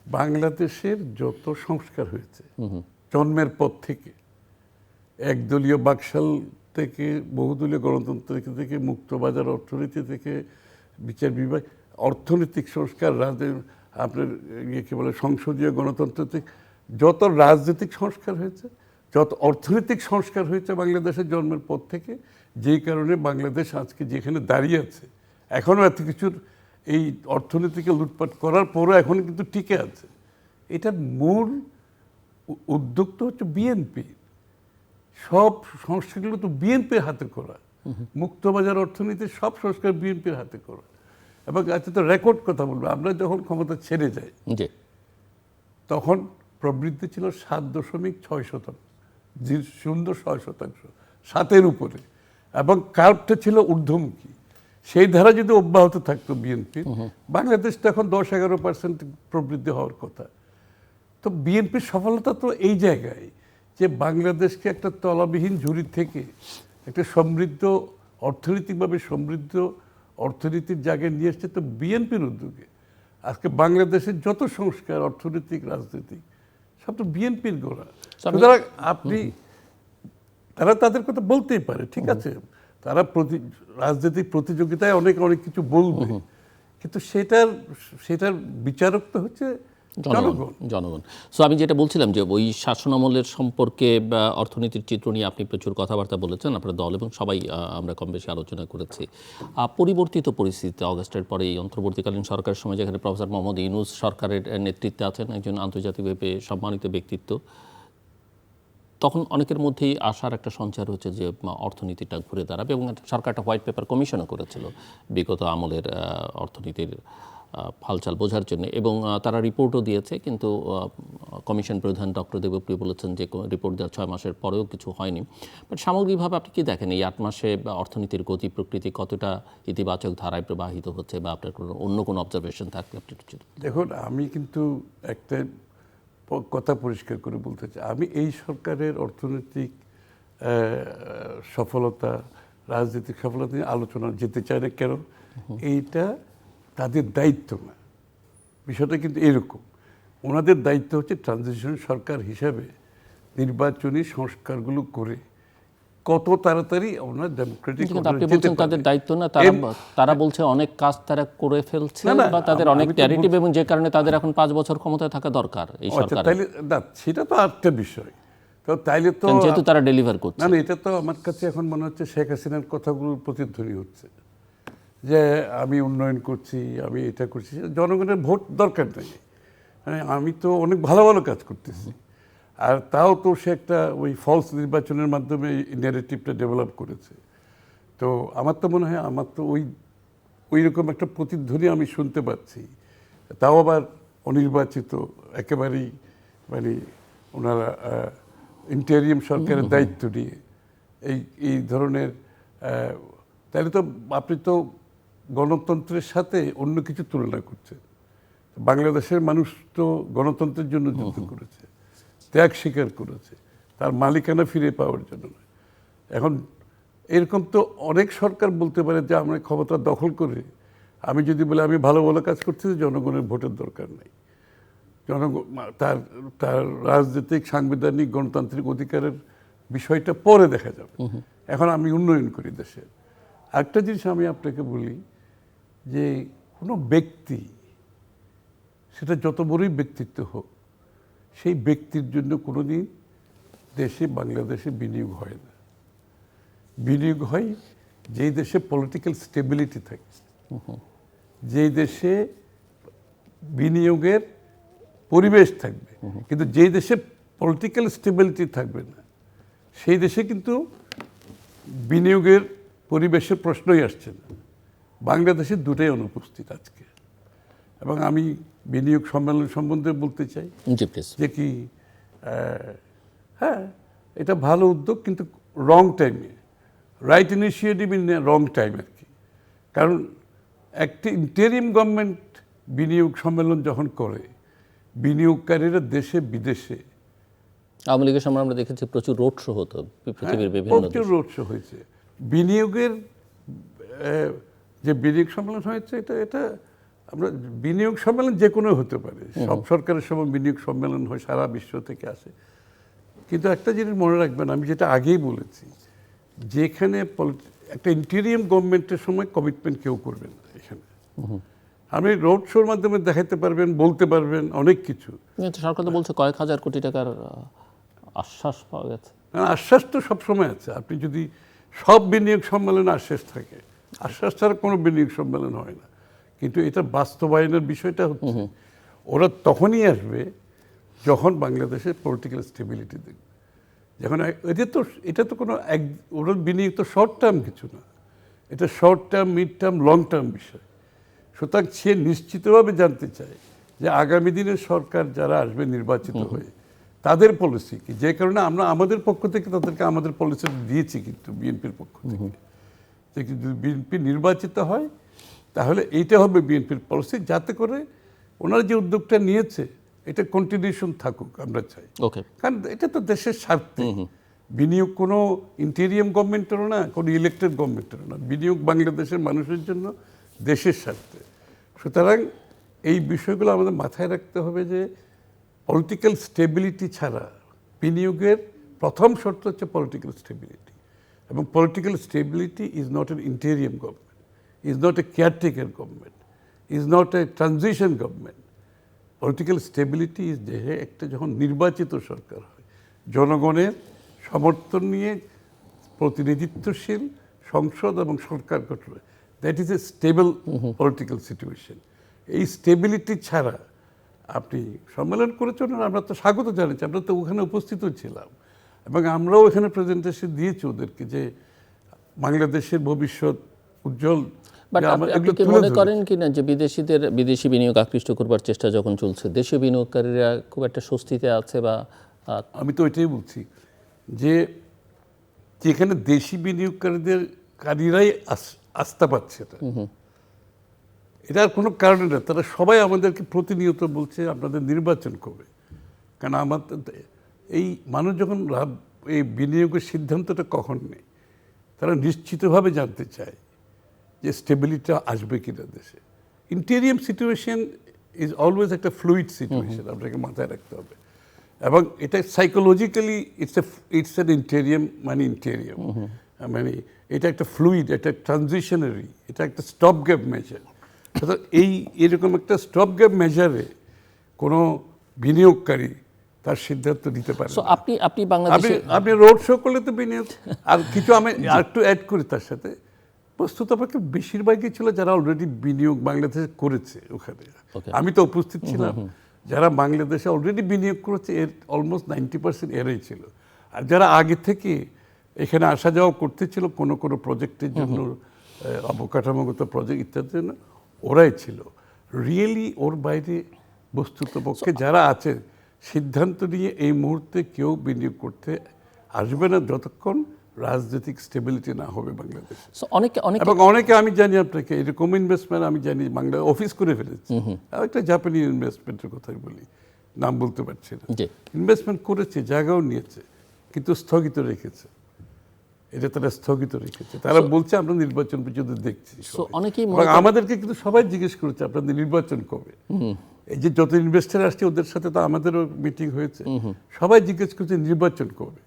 বাংলাদেশের যত সংস্কার হয়েছে জন্মের পর থেকে, একদলীয় বাকশাল থেকে, বহুদলীয় গণতন্ত্র থেকে, মুক্তবাজার অর্থনীতি থেকে, বিচার বিভাগ, অর্থনৈতিক সংস্কার, আপনার কি বলে সংসদীয় গণতন্ত্র থেকে যত রাজনৈতিক সংস্কার হয়েছে, যত অর্থনৈতিক সংস্কার হয়েছে বাংলাদেশের জন্মের পর থেকে, যেই কারণে বাংলাদেশ আজকে যেখানে দাঁড়িয়ে আছে, এখনও এত কিছুর এই অর্থনীতিকে লুটপাট করার পরও এখন কিন্তু টিকে আছে। এটার মূল উদ্যোগ তো হচ্ছে বিএনপি। সব সংস্কারগুলো তো বিএনপির হাতে করা। মুক্তবাজার অর্থনীতির সব সংস্কার বিএনপির হাতে করা। এবং আজকে তো রেকর্ড কথা বলবো, আমরা যখন ক্ষমতা ছেড়ে যাই তখন প্রবৃদ্ধি ছিল 7.6%, 0.6%, 7-এর উপরে, এবং কার্ভটা ছিল ঊর্ধ্বমুখী। সেই ধারা যদি অব্যাহত থাকতো বিএনপির, বাংলাদেশ তো এখন 10-11% প্রবৃদ্ধি হওয়ার কথা। তো বিএনপির সফলতা তো এই জায়গায় যে বাংলাদেশকে একটা তলাবিহীন ঝুড়ি থেকে একটা সমৃদ্ধ, অর্থনৈতিকভাবে সমৃদ্ধ অর্থনীতির জায়গায় নিয়ে এসছে তো বিএনপির উদ্যোগে। আজকে বাংলাদেশের যত সংস্কার, অর্থনৈতিক, রাজনৈতিক, সব তো বিএনপির গোড়া। সুতরাং আপনি, তারা তাদের কথা বলতেই পারে, ঠিক আছে, তারা রাজনৈতিক প্রতিযোগিতায় অনেক কিছু বলবে, কিন্তু সেটার বিচারক তো হচ্ছে জনগণ। সো আমি যেটা বলছিলাম যে ওই শাসনামলের সম্পর্কে বা অর্থনীতির চিত্র নিয়ে আপনি প্রচুর কথাবার্তা বলেছেন, আপনার দল এবং সবাই আমরা কম বেশি আলোচনা করেছি। পরিবর্তিত পরিস্থিতিতে অগাস্টের পরে এই অন্তর্বর্তীকালীন সরকারের সময়, যেখানে প্রফেসর মোহাম্মদ ইউনূস সরকারের নেতৃত্বে আছেন, একজন আন্তর্জাতিকভাবে সম্মানিত ব্যক্তিত্ব, তখন অনেকের মধ্যেই আশার একটা সঞ্চার হচ্ছে যে অর্থনীতিটা ঘুরে দাঁড়াবে, এবং সরকারটা হোয়াইট পেপার কমিশনও করেছিল বিগত আমলের অর্থনীতির ফালচাল বোঝার জন্য, এবং তারা রিপোর্টও দিয়েছে। কিন্তু কমিশন প্রধান ডক্টর দেবপ্রিয় বলেছেন যে রিপোর্ট দেওয়ার 6 মাসের পরেও কিছু হয়নি। বাট সামগ্রিকভাবে আপনি কি দেখেন এই 8 মাসে অর্থনীতির গতি প্রকৃতি কতটা ইতিবাচক ধারায় প্রবাহিত হচ্ছে, বা আপনার অন্য কোনো অবজারভেশন থাকলে আপনি? দেখুন, আমি কিন্তু একটা কথা পরিষ্কার করে বলতে চাই, আমি এই সরকারের অর্থনৈতিক সফলতা, রাজনৈতিক সফলতা নিয়ে আলোচনা যেতে চাই না। কেন? এইটা তাদের দায়িত্ব না। বিষয়টা কিন্তু এরকম, ওনাদের দায়িত্ব হচ্ছে ট্রানজিশন সরকার হিসাবে নির্বাচনী সংস্কারগুলো করে কত তাড়াতাড়ি ওনার ডেমোক্রেটিক। আপনি বলছেন তাদের দায়িত্ব না, তারা বলছে অনেক কাজ তারা করে ফেলছে, বা তাদের অনেক ন্যারেটিভ, এবং যে কারণে তাদের এখন 5 বছর ক্ষমতায় থাকা দরকার এই সরকার। তাইলে না, সেটা তো আরেকটা বিষয়। তো তাইলে তো যেহেতু তারা ডেলিভার করছে না, এটা তো আমার কাছে এখন মনে হচ্ছে শেখ হাসিনার কথাগুলোর প্রতিধ্বনি হচ্ছে যে আমি উন্নয়ন করছি, আমি এটা করছি। জনগণের ভোট দরকার নেই, মানে আমি তো অনেক ভালো ভালো কাজ করতেছি। আর তাও তো সে একটা ওই ফলস নির্বাচনের মাধ্যমে ন্যারেটিভটা ডেভেলপ করেছে। তো আমার তো মনে হয় আমার তো ওই রকম একটা প্রতিধ্বনি আমি শুনতে পাচ্ছি, তাও আবার অনির্বাচিত, একেবারেই মানে ওনারা ইন্টেরিয়াম সরকারের দায়িত্ব নিয়ে এই ধরনের। তাহলে তো আপনি তো গণতন্ত্রের সাথে অন্য কিছু তুলনা করছেন। বাংলাদেশের মানুষ তো গণতন্ত্রের জন্য যুদ্ধ করেছে, ত্যাগ স্বীকার করেছে, তার মালিকানা ফিরে পাওয়ার জন্য নয়। এখন এরকম তো অনেক সরকার বলতে পারে যে আমরা ক্ষমতা দখল করে আমি যদি বলি আমি ভালো ভালো কাজ করছি, জনগণের ভোটের দরকার নেই, জনগণ তার তার রাজনৈতিক, সাংবিধানিক, গণতান্ত্রিক অধিকারের বিষয়টা পরে দেখা যাবে। এখন আমি উন্নয়ন করি দেশের। একটা জিনিস আমি আপনাকে বলি যে কোনো ব্যক্তি, সেটা যত বড়ই ব্যক্তিত্ব হোক, সেই ব্যক্তির জন্য কোনোদিন দেশে, বাংলাদেশে বিনিয়োগ হয় না। বিনিয়োগ হয় যেই দেশে পলিটিক্যাল স্টেবিলিটি থাকে, যেই দেশে বিনিয়োগের পরিবেশ থাকবে। কিন্তু যেই দেশে পলিটিক্যাল স্টেবিলিটি থাকবে না, সেই দেশে কিন্তু বিনিয়োগের পরিবেশের প্রশ্নই আসছে না। বাংলাদেশে দুটোই অনুপস্থিত আজকে। এবং আমি বিনিয়োগ সম্মেলন সম্বন্ধে বলতে চাই জি প্লিজ। যে কি, হ্যাঁ, এটা ভালো উদ্যোগ, কিন্তু রং টাইমে, right initiative in wrong time আর কি। কারণ একটি ইন্টারিম গভর্নমেন্ট বিনিয়োগ সম্মেলন যখন করে, বিনিয়োগকারীরা দেশে বিদেশে, আওয়ামী লীগের সময় আমরা দেখেছি প্রচুর রোড শো হতো পৃথিবীর বিভিন্ন প্রচুর রোড শো হয়েছে। বিনিয়োগের যে বিনিয়োগ সম্মেলন হয়েছে, এটা আমরা, বিনিয়োগ সম্মেলন যে কোনো হতে পারে, সব সরকারের সময় বিনিয়োগ সম্মেলন হয়, সারা বিশ্ব থেকে আসে। কিন্তু একটা জিনিস মনে রাখবেন, আমি যেটা আগেই বলেছি, যেখানে একটা ইন্টেরিয়াম গভর্নমেন্টের সময় কমিটমেন্ট কেউ করবে না। এখানে আপনি রোড শোর মাধ্যমে দেখাতে পারবেন, বলতে পারবেন অনেক কিছু। সরকার তো বলছে কয়েক হাজার কোটি টাকার আশ্বাস পাওয়া গেছে। আশ্বাস তো সবসময় আছে। আপনি যদি সব বিনিয়োগ সম্মেলনে আশ্বাস থাকে, আশ্বাস ছাড়া কোনো বিনিয়োগ সম্মেলন হয় না। কিন্তু এটা বাস্তবায়নের বিষয়টা হচ্ছে, ওরা তখনই আসবে যখন বাংলাদেশের পলিটিক্যাল স্টেবিলিটি দেখবে। যখন এটা তো কোনো ওরা বিনিয়োগ তো শর্ট টার্ম কিছু না, এটা short term, mid term, long term বিষয়। সুতরাং সে নিশ্চিতভাবে জানতে চায় যে আগামী দিনের সরকার যারা আসবে নির্বাচিত হয়ে, তাদের পলিসি কি। যে কারণে আমরা আমাদের পক্ষ থেকে তাদেরকে আমাদের পলিসি দিয়েছি, কিন্তু বিএনপির পক্ষ থেকে, যে যদি বিএনপি নির্বাচিত হয় তাহলে এইটা হবে বিএনপির পলিসি, যাতে করে ওনারা যে উদ্যোগটা নিয়েছে এটা কন্টিনিউশন থাকুক, আমরা চাই। ওকে, কারণ এটা তো দেশের স্বার্থে। বিনিয়োগ কোনো ইন্টেরিয়াম গভর্নমেন্টেরও না, কোনো ইলেক্টেড গভর্নমেন্টেরও না। বিনিয়োগ বাংলাদেশের মানুষের জন্য, দেশের স্বার্থে। সুতরাং এই বিষয়গুলো আমাদের মাথায় রাখতে হবে যে পলিটিক্যাল স্টেবিলিটি ছাড়া বিনিয়োগের প্রথম শর্ত হচ্ছে পলিটিক্যাল স্টেবিলিটি। এবং political stability is not an interim government, is not a caretaker government, is not a transition government. Political stability is যে একটা যখন নির্বাচিত সরকার হয়, জনগণের সমর্থন নিয়ে প্রতিনিধিত্বশীল সংসদ এবং সরকার গঠন হয়, that is a stable political situation. এই স্টেবিলিটি ছাড়া আপনি সম্মেলন করেছেন, আমরা তো স্বাগত জানাচ্ছি, আমরা তো ওখানে উপস্থিত ছিলাম এবং আমরাও এখানে প্রেজেন্টেশন দিয়েছি ওদেরকে যে বাংলাদেশের ভবিষ্যৎ উজ্জ্বল। বাট আপনি কি মনে করেন কিনা যে বিদেশি বিনিয়োগ আকৃষ্ট করবার চেষ্টা যখন চলছে, দেশীয় বিনিয়োগকারীরা খুব একটা স্বস্তিতে আছে? বা আমি তো ওইটাই বলছি যে যেখানে দেশি বিনিয়োগকারীরাই আস্থা পাচ্ছে, এটা আর কোনো কারণে না। তারা সবাই আমাদেরকে প্রতিনিয়ত বলছে আপনাদের নির্বাচন কবে। কারণ আমাদের এই মানুষ যখন এই বিনিয়োগের সিদ্ধান্তটা কখন নেই, তারা নিশ্চিতভাবে জানতে চায় যে স্টেবিলিটি আসবে কিনা দেশে। ইন্টেরিয়াম সিচুয়েশন ইজ অলওয়েজ একটা ফ্লুইড সিচুয়েশন, আপনাকে মাথায় রাখতে হবে। এবং এটা সাইকোলজিক্যালি ইটস এন ইন্টেরিয়াম, মানে ইন্টেরিয়াম মানে এটা একটা ফ্লুইড, এটা ট্রানজিশনারি, এটা একটা স্টপ গ্যাপ মেজার। এরকম একটা স্টপ গ্যাপ মেজারে কোনো বিনিয়োগকারী তার সিদ্ধান্ত নিতে পারে। আপনি বাংলাদেশে আপনি রোড শো করলে তো বিনিয়োগ। আর কিছু আমি আর একটু অ্যাড করি তার সাথে, বস্তুতপক্ষে বেশিরভাগই ছিল যারা অলরেডি বিনিয়োগ বাংলাদেশে করেছে ওখানে। আমি তো উপস্থিত ছিলাম। যারা বাংলাদেশে অলরেডি বিনিয়োগ করেছে এর অলমোস্ট 90% এরাই ছিল। আর যারা আগে থেকে এখানে আসা যাওয়া করতেছিল কোনো কোনো প্রজেক্টের জন্য, অবকাঠামোগত প্রজেক্ট ইত্যাদির জন্য, ওরাই ছিল। রিয়েলি ওর বাইরে বস্তুতপক্ষে যারা আছে সিদ্ধান্ত নিয়ে এই মুহূর্তে কেউ বিনিয়োগ করতে আসবে না যতক্ষণ রাজনৈতিক স্টেবিলিটি না হবে বাংলাদেশে। এবং অনেকে আমি জানি আপনাকে এরকম ইনভেস্টমেন্ট আমি জানি বাংলা অফিস করে ফেলেছে। একটা জাপানি ইনভেস্টমেন্টের কথাই বলি, নাম বলতে পারছি না। ইনভেস্টমেন্ট করেছে, জায়গাও নিয়েছে, কিন্তু স্থগিত রেখেছে। এটা তারা স্থগিত রেখেছে। তারা বলছে আমরা নির্বাচন পর্যন্ত দেখছি। সো অনেকেই এবং আমাদেরকে কিন্তু সবাই জিজ্ঞেস করেছে আপনাদের নির্বাচন কবে। এই যে যত ইনভেস্টার আসছে ওদের সাথে তো আমাদেরও মিটিং হয়েছে, সবাই জিজ্ঞেস করছে নির্বাচন কবে,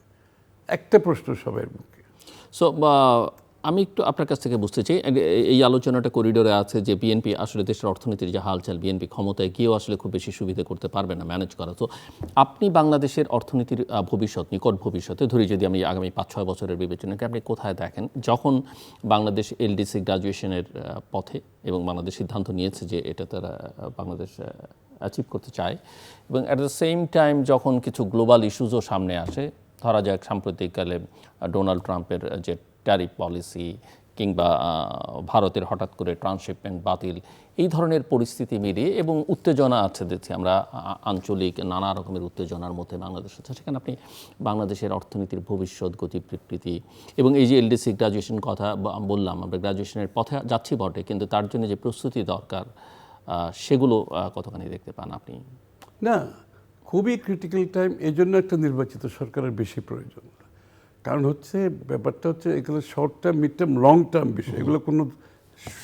একটা প্রশ্ন সবার মুখে। সো আমি একটু আপনার কাছ থেকে বুঝতে চাই, এই আলোচনাটা করিডোরে আছে যে বিএনপি আসলে দেশের অর্থনীতির যে হালচাল, বিএনপি ক্ষমতায় গিয়েও আসলে খুব বেশি সুবিধা করতে পারবে না ম্যানেজ করা। তো আপনি বাংলাদেশের অর্থনীতির ভবিষ্যৎ, নিকট ভবিষ্যতে ধরি যদি আমি আগামী 5-6 বছরের বিবেচনাকে, আপনি কোথায় দেখেন যখন বাংলাদেশ এলডিসি গ্রাজুয়েশনের পথে এবং বাংলাদেশ সিদ্ধান্ত নিয়েছে যে এটা তারা বাংলাদেশ অ্যাচিভ করতে চায়, এবং অ্যাট দ্য সেম টাইম যখন কিছু গ্লোবাল ইস্যুজও সামনে আসে, ধরা যাক সাম্প্রতিককালে ডোনাল্ড ট্রাম্পের যে ট্যারিফ পলিসি কিংবা ভারতের হঠাৎ করে ট্রান্সশিপমেন্ট বাতিল, এই ধরনের পরিস্থিতি মিলিয়ে এবং উত্তেজনা আছে দেখছি আমরা, আঞ্চলিক নানা রকমের উত্তেজনার মধ্যে বাংলাদেশ আছে, সেখানে আপনি বাংলাদেশের অর্থনীতির ভবিষ্যৎ গতি প্রকৃতি এবং এই যে এলডিসি গ্রাজুয়েশন কথা বললাম, আমরা গ্রাজুয়েশনের পথে যাচ্ছি বটে, কিন্তু তার জন্য যে প্রস্তুতি দরকার সেগুলো কতখানি দেখতে পান আপনি? না, খুবই ক্রিটিক্যাল টাইম, এই জন্য একটা নির্বাচিত সরকারের বেশি প্রয়োজন। কারণ হচ্ছে ব্যাপারটা হচ্ছে এগুলো short term, mid term, long term বিষয়, এগুলো কোনো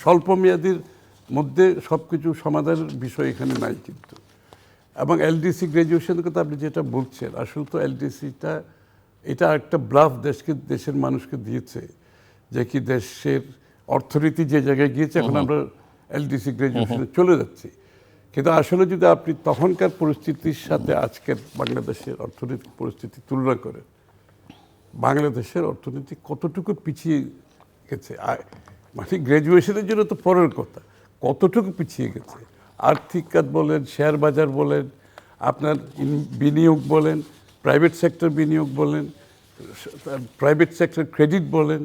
স্বল্প মেয়াদির মধ্যে সব কিছু সমাধানের বিষয় এখানে নাই কিন্তু। এবং এলডিসি গ্র্যাজুয়েশনের কথা আপনি যেটা বলছেন, আসলে তো এলডিসিটা এটা একটা ব্লাফ দেশের মানুষকে দিয়েছে যে কি দেশের অর্থনীতি যে জায়গায় গিয়েছে এখন আমরা এলডিসি গ্র্যাজুয়েশনে চলে যাচ্ছি। কিন্তু আসলে যদি আপনি তখনকার পরিস্থিতির সাথে আজকের বাংলাদেশের অর্থনৈতিক পরিস্থিতি তুলনা করেন, বাংলাদেশের অর্থনীতি কতটুকু পিছিয়ে গেছে, মানে গ্র্যাজুয়েশনের জন্য তো পরের কথা, কতটুকু পিছিয়ে গেছে। আর্থিক খাত বলেন, শেয়ার বাজার বলেন, আপনার বিনিয়োগ বলেন, প্রাইভেট সেক্টর বিনিয়োগ বলেন, প্রাইভেট সেক্টর ক্রেডিট বলেন,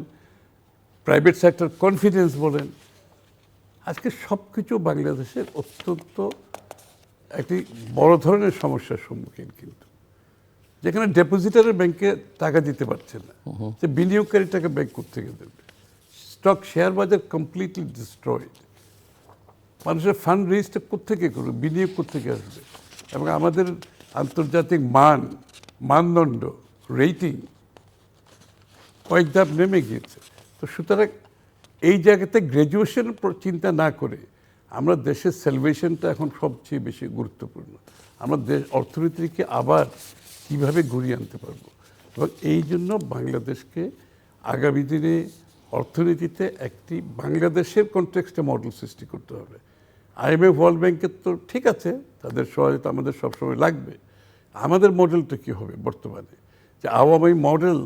প্রাইভেট সেক্টর কনফিডেন্স বলেন, আজকে সব কিছু বাংলাদেশের অত্যন্ত একটি বড় ধরনের সমস্যার সম্মুখীন। কিন্তু যেখানে ডেপোজিটারের ব্যাংকে টাকা দিতে পারছে না, যে বিনিয়োগকারী টাকা ব্যাংক কোত্থেকে দেবে, স্টক শেয়ার বাজার কমপ্লিটলি ডিস্ট্রয়েড, মানুষের ফান্ড রেজটা কোত্থেকে করবে, বিনিয়োগ কোত্থেকে আসবে, এবং আমাদের আন্তর্জাতিক মানদণ্ড রেটিং কয়েক ধাপ নেমে গিয়েছে। তো সুতরাং এই জায়গাতে গ্র্যাজুয়েশন চিন্তা না করে আমরা দেশের সেলভেশনটা এখন সবচেয়ে বেশি গুরুত্বপূর্ণ। আমরা অর্থনীতিকে আবার কিভাবে ঘুরিয়ে আনতে পারবো, এবং এই জন্য বাংলাদেশকে আগামী দিনে অর্থনীতিতে একটি বাংলাদেশের কনটেক্সটে মডেল সৃষ্টি করতে হবে। IMF ওয়ার্ল্ড ব্যাংকের তো ঠিক আছে, তাদের সহায়তা আমাদের সবসময় লাগবে। আমাদের মডেলটা কী হবে বর্তমানে, যে আওয়ামী মডেল,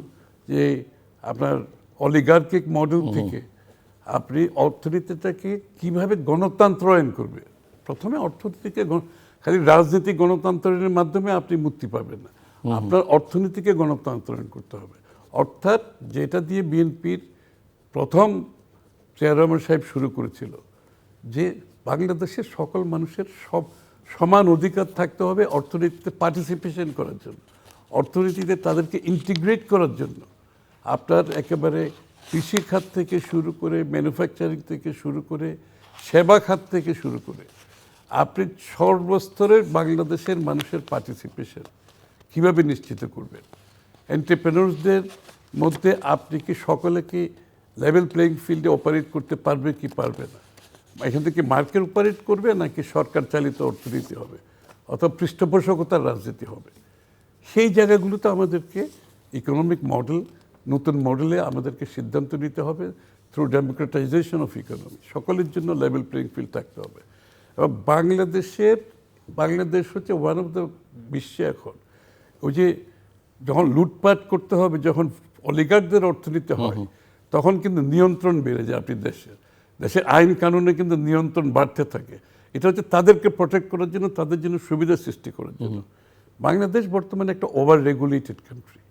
যে আপনার অলিগার্কিক মডেল থেকে আপনি অর্থনীতিটাকে কিভাবে গণতন্ত্রায়ন করবে। প্রথমে অর্থনীতিকে খালি রাজনীতিক গণতন্ত্রের মাধ্যমে আপনি মুক্তি পাবেন না, আপনার অর্থনীতিকে গণতন্ত্রায়ন করতে হবে। অর্থাৎ যেটা দিয়ে বিএনপির প্রথম চেয়ারম্যান সাহেব শুরু করেছিল, যে বাংলাদেশের সকল মানুষের সমান অধিকার থাকতে হবে অর্থনীতিতে পার্টিসিপেশন করার জন্য, অর্থনীতিতে তাদেরকে ইন্টিগ্রেট করার জন্য। আপনার একেবারে কৃষি খাত থেকে শুরু করে, ম্যানুফ্যাকচারিং থেকে শুরু করে, সেবা খাত থেকে শুরু করে, আপনি সর্বস্তরের বাংলাদেশের মানুষের পার্টিসিপেশন কীভাবে নিশ্চিত করবেন। এন্টারপ্রেনার্সদের মধ্যে আপনি কি সকলে কি লেভেল প্লেইং ফিল্ডে অপারেট করতে পারবে কি পারবে না, এখান থেকে মার্কেট অপারেট করবে নাকি সরকার চালিত অর্থনীতি হবে, অথবা পৃষ্ঠপোষকতার রাজনীতি হবে। সেই জায়গাগুলোতে আমাদেরকে ইকোনমিক মডেল, নতুন মডেলে আমাদেরকে সিদ্ধান্ত নিতে হবে থ্রু ডেমোক্রেটাইজেশন অফ ইকোনমি। সকলের জন্য লেভেল প্লেইং ফিল্ড থাকতে হবে। এবং বাংলাদেশ হচ্ছে ওয়ান অফ দ্য বিশ্বে এখন ওই যে যখন লুটপাট করতে হবে, যখন অলিগার্কদের অর্থনীতি হয়, তখন কিন্তু নিয়ন্ত্রণ বেড়ে যায়। আপনি দেশের আইন কানুনে কিন্তু নিয়ন্ত্রণ বাড়তে থাকে। এটা হচ্ছে তাদেরকে প্রোটেক্ট করার জন্য, তাদের জন্য সুবিধা সৃষ্টি করার জন্য। বাংলাদেশ বর্তমানে একটা ওভার রেগুলেটেড কান্ট্রি।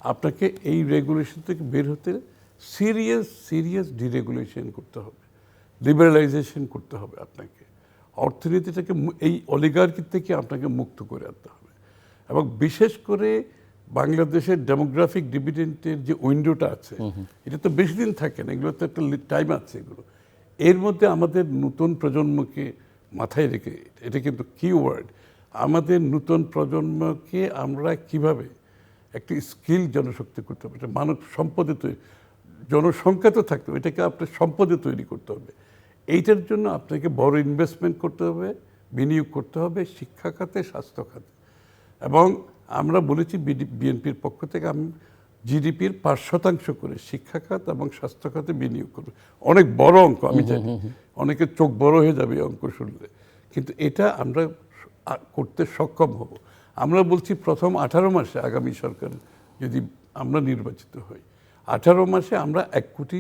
আপনাকে এই রেগুলেশন থেকে বের হতে সিরিয়াস ডিরেগুলেশন করতে হবে, লিবারালাইজেশন করতে হবে। আপনাকে অর্থনীতিটাকে এই অলিগার্কি থেকে আপনাকে মুক্ত করে আনতে হবে। এবং বিশেষ করে বাংলাদেশের ডেমোগ্রাফিক ডিভিডেন্টের যে উইন্ডোটা আছে, এটা তো বেশি দিন থাকে না, এগুলো তো একটা টাইম আছে। এগুলো এর মধ্যে আমাদের নতুন প্রজন্মকে মাথায় রেখে, এটা কিন্তু কিওয়ার্ড, আমাদের নতুন প্রজন্মকে আমরা কিভাবে একটি স্কিল জনশক্তি করতে হবে, একটা মানব সম্পদে তৈরি, জনসংখ্যা তো থাকতে হবে, এটাকে আপনার সম্পদে তৈরি করতে হবে। এইটার জন্য আপনাকে বড় ইনভেস্টমেন্ট করতে হবে, বিনিয়োগ করতে হবে শিক্ষা খাতে, স্বাস্থ্য খাতে। এবং আমরা বলেছি বিএনপির পক্ষ থেকে আমি জিডিপির 5% করে শিক্ষা খাত এবং স্বাস্থ্য খাতে বিনিয়োগ করবে। অনেক বড় অঙ্ক, আমি জানি অনেকের চোখ বড় হয়ে যাবে এই অঙ্ক শুনলে, কিন্তু এটা আমরা করতে সক্ষম হব। আমরা বলছি প্রথম 18 মাসে আগামী সরকার যদি আমরা নির্বাচিত হই, 18 মাসে আমরা 1 কোটি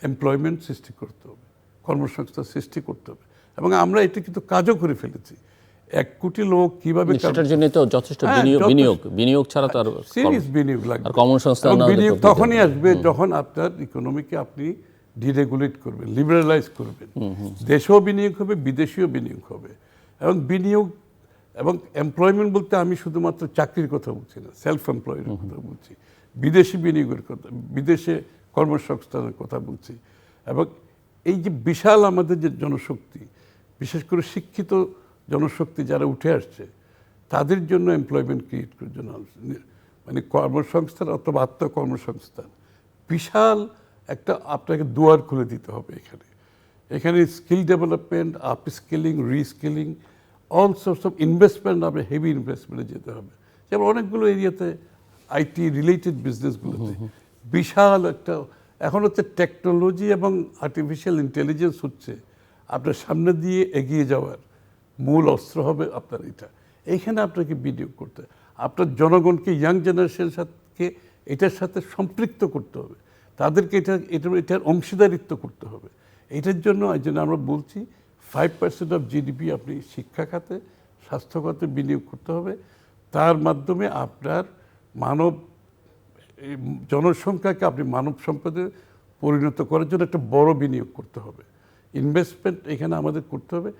এমপ্লয়মেন্ট সৃষ্টি করতে হবে, কর্মসংস্থান সৃষ্টি করতে হবে। এবং আমরা এটা কিন্তু কাজও করে ফেলেছি। 1 কোটি লোক কিভাবে, সেটার জন্য তো যথেষ্ট বিনিয়োগ ছাড়া তো আর সিরিয়াস বিনিয়োগ লাগবে। আর কর্মসংস্থান না হলে বিনিয়োগ তখনই আসবে যখন আপনার ইকোনমিকে আপনি ডিরেগুলেট করবেন, লিবারালাইজ করবেন। দেশেও বিনিয়োগ হবে, বিদেশিও বিনিয়োগ হবে। এবং বিনিয়োগ এবং এমপ্লয়মেন্ট বলতে আমি শুধুমাত্র চাকরির কথা বলছি না, সেলফ এমপ্লয়ের কথা বলছি, বিদেশি বিনিয়োগের কথা, বিদেশে কর্মসংস্থানের কথা বলছি। এবং এই যে বিশাল আমাদের যে জনশক্তি, বিশেষ করে শিক্ষিত জনশক্তি যারা উঠে আসছে, তাদের জন্য এমপ্লয়মেন্ট ক্রিয়েট করার জন্য, মানে কর্মসংস্থান অথবা আত্মকর্মসংস্থান, বিশাল একটা আপনাকে দুয়ার খুলে দিতে হবে। এখানে skill development, up skilling, reskilling, all source of investment, আপনার হেভি ইনভেস্টমেন্টে যেতে হবে। যেমন অনেকগুলো এরিয়াতে আইটি রিলেটেড বিজনেসগুলোতে বিশাল একটা, এখন হচ্ছে টেকনোলজি এবং আর্টিফিশিয়াল ইন্টেলিজেন্স হচ্ছে আপনার সামনে দিয়ে এগিয়ে যাওয়ার মূল অস্ত্র হবে আপনার এটা। এইখানে আপনাকে বিনিয়োগ করতে হবে, আপনার জনগণকে, ইয়াং জেনারেশনের সাথে এটার সাথে সম্পৃক্ত করতে হবে, তাদেরকে এটার অংশীদারিত্ব করতে হবে। এটার জন্য আমরা বলছি 5% অফ জিডিপি আপনি শিক্ষা খাতে, স্বাস্থ্য খাতে বিনিয়োগ করতে হবে। তার মাধ্যমে আপনার জনসংখ্যাকে আপনি মানব সম্পদে পরিণত করার জন্য একটা বড় বিনিয়োগ করতে হবে, ইনভেস্টমেন্ট এখানে আমাদের করতে হবে।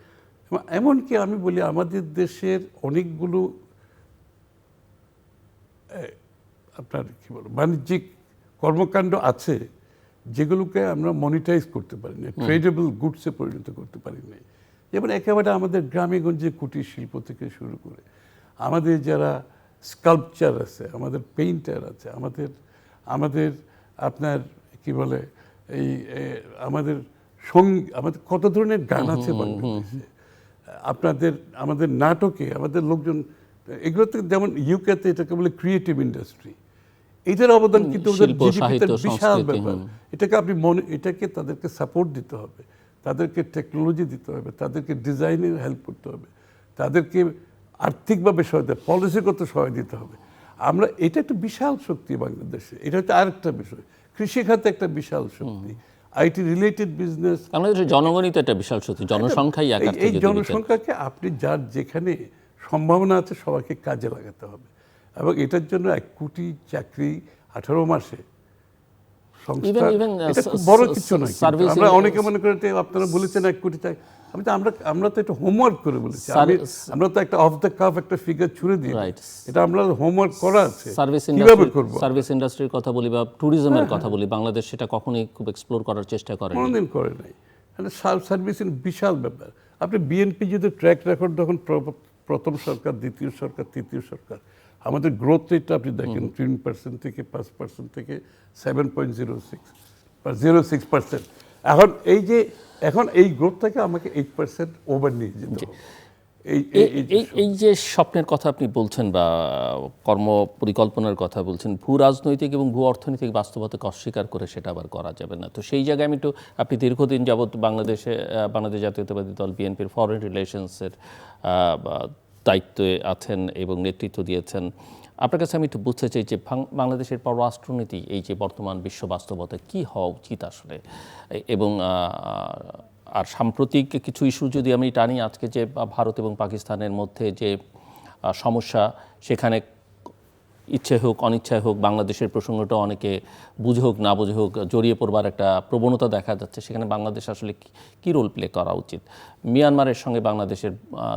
এমনকি আমি বলি আমাদের দেশের অনেকগুলো আপনার কি বলবো বাণিজ্যিক কর্মকাণ্ড আছে যেগুলোকে আমরা মনিটাইজ করতে পারি না, ট্রেডেবল গুডসে পরিণত করতে পারি না। যেমন একেবারে আমাদের গ্রামে গঞ্জে কুটির শিল্প থেকে শুরু করে আমাদের যারা স্কাল্পচার আছে, আমাদের পেইন্টার আছে, আমাদের আপনার কি বলে এই আমাদের কত ধরনের গান আছে বাংলাদেশে, আমাদের নাটকে, আমাদের লোকজন এগুলোতে, যেমন ইউকেতে এটাকে বলে ক্রিয়েটিভ ইন্ডাস্ট্রি, এটার অবদান কিন্তু বিশাল ব্যাপার। এটাকে তাদেরকে সাপোর্ট দিতে হবে, তাদেরকে টেকনোলজি দিতে হবে, তাদেরকে ডিজাইনের হেল্প করতে হবে, তাদেরকে আর্থিকভাবে সহায়তা, পলিসিগত সহায়তা দিতে হবে। এটা একটা বিশাল শক্তি বাংলাদেশে। এটা হচ্ছে আরেকটা বিষয়, কৃষিখাতে একটা বিশাল শক্তি, আইটি রিলেটেড বিজনেস। বাংলাদেশের জনগণই তো একটা বিশাল শক্তি, জনসংখ্যাই এই জনসংখ্যাকে আপনি যার যেখানে সম্ভাবনা আছে সবাইকে কাজে লাগাতে হবে। এবং এটার জন্য 1 কোটি চাকরি 18 মাসে সংস্থা, এটা খুব বড় কিছু নয়। আমরা অনেকে মনে করেন আপনারা বলেছেন 1 কোটি চাকরি, আমরা তো এটা হোমওয়ার্ক করে বলেছি, আমরা তো একটা অফ দ্য কাফ একটা ফিগার ছুড়ে দিই, এটা আমরা হোমওয়ার্ক করা আছে কিভাবে করব। সার্ভিস ইন্ডাস্ট্রির কথা বলি বা ট্যুরিজমের কথা বলি, বাংলাদেশ সেটা কখনোই খুব এক্সপ্লোর করার চেষ্টা করে কোনোদিন করে নাই। সার্ভিস বিশাল ব্যাপার। আপনি বিএনপি যদি ট্র্যাক রেকর্ড, যখন প্রথম সরকার, দ্বিতীয় সরকার, তৃতীয় সরকার, আমাদের গ্রোথ রেটটা আপনি দেখেন 3% থেকে 5% থেকে 7.06%। এখন এই গ্রোথটাকে আমাকে 8% ওভার নিয়ে যেতে হবে। এই যে স্বপ্নের কথা আপনি বলছেন বা কর্ম পরিকল্পনার কথা বলছেন, ভূ রাজনৈতিক এবং ভূ অর্থনৈতিক বাস্তবতাকে অস্বীকার করে সেটা আবার করা যাবে না। তো সেই জায়গায় আপনি দীর্ঘদিন যাবৎ বাংলাদেশ জাতীয়তাবাদী দল বিএনপির ফরেন রিলেশনসের দায়িত্বে আছেন এবং নেতৃত্ব দিয়েছেন। আপনার কাছে আমি একটু বুঝতে চাই যে বাংলাদেশের পররাষ্ট্রনীতি এই যে বর্তমান বিশ্ব বাস্তবতা কী হওয়া উচিত আসলে, এবং আর সাম্প্রতিক কিছু ইস্যু যদি আমি টানি, আজকে যে ভারত এবং পাকিস্তানের মধ্যে যে সমস্যা, সেখানে ইচ্ছে হোক অনিচ্ছায় হোক বাংলাদেশের প্রসঙ্গটা অনেকে বুঝে হোক না বুঝে হোক জড়িয়ে পড়বার একটা প্রবণতা দেখা যাচ্ছে। সেখানে বাংলাদেশ আসলে কী রোল প্লে করা উচিত? মিয়ানমারের সঙ্গে বাংলাদেশের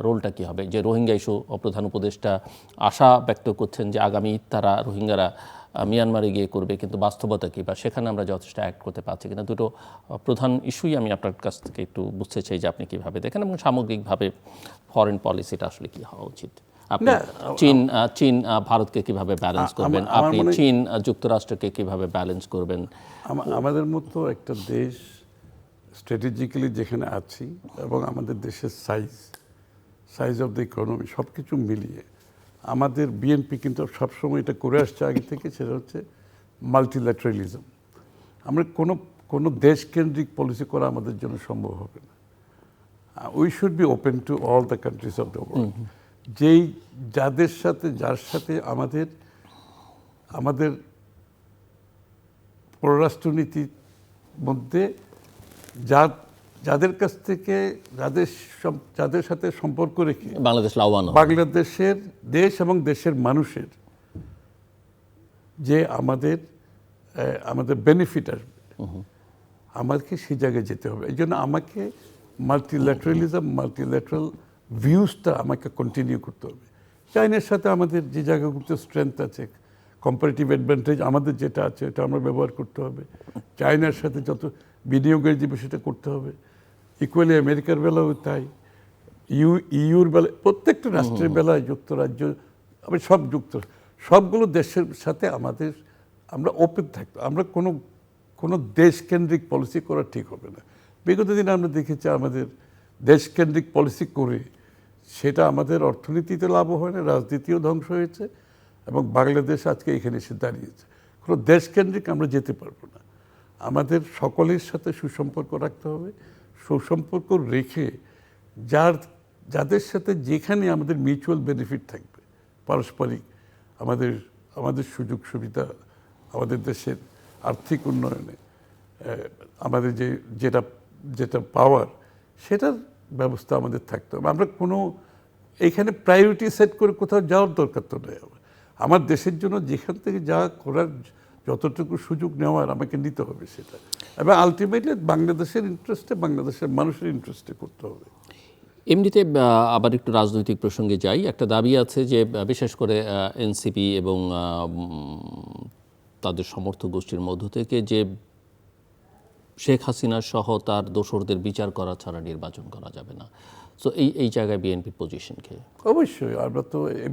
রোলটা কী হবে? যে রোহিঙ্গা ইস্যু, প্রধান উপদেষ্টা আশা ব্যক্ত করছেন যে আগামী ঈদ তারা রোহিঙ্গারা মিয়ানমারে গিয়ে করবে, কিন্তু বাস্তবতা কী, বা সেখানে আমরা যথেষ্ট অ্যাক্ট করতে পারছি কিনা? দুটো প্রধান ইস্যুই আমি আপনার কাছ থেকে একটু বুঝতে চাই যে আপনি কীভাবে দেখেন এবং সামগ্রিকভাবে ফরেন পলিসিটা আসলে কী হওয়া উচিত। আপনি চীন ভারতকে কিভাবে ব্যালেন্স করবেন, আপনি চীন যুক্তরাষ্ট্রকে কিভাবে ব্যালেন্স করবেন? আমাদের মতো একটা দেশ স্ট্র্যাটেজিক্যালি যেখানে আছি এবং আমাদের দেশের সাইজ অফ দ্য ইকোনমি সব কিছু মিলিয়ে আমাদের বিএনপি কিন্তু সবসময় এটা করে আসছে আগে থেকে, সেটা হচ্ছে মাল্টিল্যাটারালিজম। আমরা কোনো দেশকেন্দ্রিক পলিসি করা আমাদের জন্য সম্ভব হবে না। We should be open to all the countries of the world. যার সাথে আমাদের পররাষ্ট্রনীতির মধ্যে যাদের কাছ থেকে যাদের সাথে সম্পর্ক রেখে বাংলাদেশ লাভবান হবে। বাংলাদেশের দেশ এবং দেশের মানুষের যে আমাদের বেনিফিট আসবে, আমাকে সেই জায়গায় যেতে হবে। এই জন্য আমাকে মাল্টিল্যাটারাল ভিউজটা আমাকে কন্টিনিউ করতে হবে। চাইনার সাথে আমাদের যে জায়গাগুলোতে স্ট্রেংথ আছে, কম্পারেটিভ অ্যাডভান্টেজ আমাদের যেটা আছে এটা আমরা ব্যবহার করতে হবে। চায়নার সাথে যত বিনিয়োগের যে বিষয়টা করতে হবে, ইকুয়ালি আমেরিকার বেলাও তাই, ইউর বেলায়, প্রত্যেকটা রাষ্ট্রের বেলায়, যুক্তরাজ্য, আমি সবগুলো দেশের সাথে আমরা ওপেন থাকবো। আমরা কোনো দেশকেন্দ্রিক পলিসি করা ঠিক হবে না। বিগত দিনে আমরা দেখেছি আমাদের দেশকেন্দ্রিক পলিসি করে সেটা আমাদের অর্থনীতিতে লাভ হয় না, রাজনীতিও ধ্বংস হয়েছে এবং বাংলাদেশ আজকে এখানে এসে দাঁড়িয়েছে। কোনো দেশকেন্দ্রিক আমরা যেতে পারবো না। আমাদের সকলের সাথে সুসম্পর্ক রাখতে হবে। সুসম্পর্ক রেখে যাদের সাথে যেখানে আমাদের মিউচুয়াল বেনিফিট থাকবে, পারস্পরিক আমাদের সুযোগ সুবিধা, আমাদের দেশের আর্থিক উন্নয়নে আমাদের যেটা পাওয়ার, সেটার ব্যবস্থা আমাদের থাকতে হবে। আমরা এখানে প্রায়োরিটি সেট করে কোথাও যাওয়ার দরকার তো নেই। আমার দেশের জন্য যেখান থেকে যা করার যতটুকু সুযোগ নেওয়ার আমাকে নিতে হবে সেটা, এবং আলটিমেটলি বাংলাদেশের ইন্টারেস্টে, বাংলাদেশের মানুষের ইন্টারেস্টে করতে হবে। এমনিতে আবার একটু রাজনৈতিক প্রসঙ্গে যাই। একটা দাবি আছে যে বিশেষ করে এনসিপি এবং তাদের সমর্থক গোষ্ঠীর মধ্য থেকে যে শেখ হাসিনা সহ তার দোসরদের বিচার করা ছাড়া নির্বাচন করা যাবে না। তো এই জায়গায় বিএনপির পজিশন কি? অবশ্যই আমরা তো এ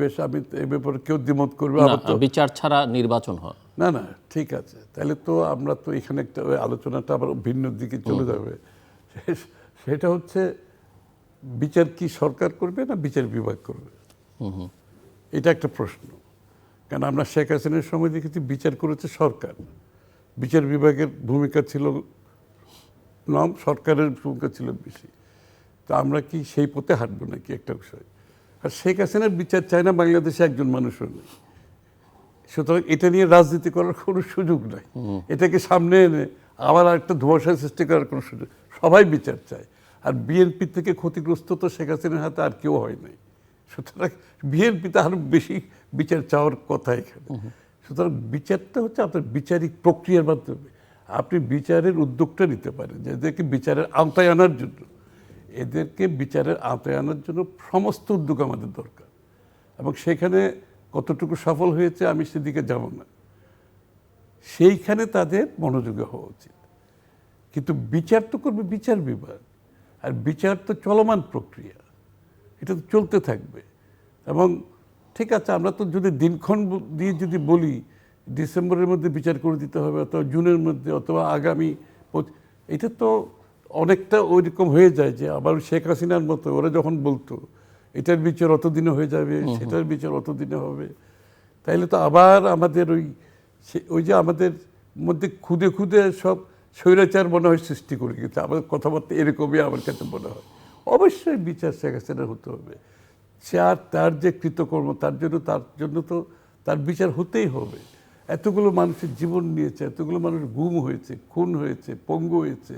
ব্যাপারে কেউ দ্বিমত করবে বিচার ছাড়া নির্বাচন হয় না, ঠিক আছে। তাহলে তো আমরা তো এখানে একটা আলোচনাটা আবার ভিন্ন দিকে চলে যাবে। সেটা হচ্ছে বিচার কি সরকার করবে না বিচার বিভাগ করবে, এটা একটা প্রশ্ন। কারণ আমরা শেখ হাসিনার সময় দেখেছি বিচার করেছে সরকার, বিচার বিভাগের ভূমিকা ছিল সরকারের ভূমিকা ছিল বেশি। তো আমরা কি সেই পথে হাঁটবো নাকি, একটা বিষয়। আর শেখ হাসিনার বিচার চায় না বাংলাদেশে একজন মানুষও নেই, সুতরাং এটা নিয়ে রাজনীতি করার কোনো সুযোগ নাই। এটাকে সামনে এনে আবার একটা ধোঁয়াশা সৃষ্টি করার কোনো সুযোগ, সবাই বিচার চায়। আর বিএনপি থেকে ক্ষতিগ্রস্ত তো শেখ হাসিনার হাতে আর কেউ হয় নাই, সুতরাং বিএনপিতে আরো বেশি বিচার চাওয়ার কথা এখানে। সুতরাং বিচারটা হচ্ছে আপনার বিচারিক প্রক্রিয়ার মাধ্যমে আপনি বিচারের উদ্যোগটা নিতে পারেন, যে এদেরকে বিচারের আওতায় আনার জন্য, সমস্ত উদ্যোগ আমাদের দরকার। এবং সেখানে কতটুকু সফল হয়েছে আমি সেদিকে যাব না, সেইখানে তাদের মনোযোগী হওয়া উচিত। কিন্তু বিচার তো করবে বিচার বিভাগ, আর বিচার তো চলমান প্রক্রিয়া, এটা তো চলতে থাকবে। এবং ঠিক আছে, আমরা তো যদি দিনক্ষণ দিয়ে যদি বলি ডিসেম্বরের মধ্যে বিচার করে দিতে হবে, অথবা জুনের মধ্যে, অথবা আগামী, এটা তো অনেকটা ওই রকম হয়ে যায় যে আবার শেখ হাসিনার মতো ওরা যখন বলতো এটার বিচার অতদিনে হয়ে যাবে, সেটার বিচার অতদিনে হবে, তাইলে তো আবার আমাদের ওই যে আমাদের মধ্যে খুদে খুদে সব স্বৈরাচার মনে হয় সৃষ্টি করে গেছে। আমাদের কথাবার্তা এরকমই আমার কাছে মনে হয়। অবশ্যই বিচার শেখ হাসিনার হতে হবে। সে আর তার যে কৃতকর্ম, তার জন্য তো তার বিচার হতেই হবে। এতগুলো মানুষের জীবন নিয়েছে, এতগুলো মানুষ গুম হয়েছে, খুন হয়েছে, পঙ্গু হয়েছে,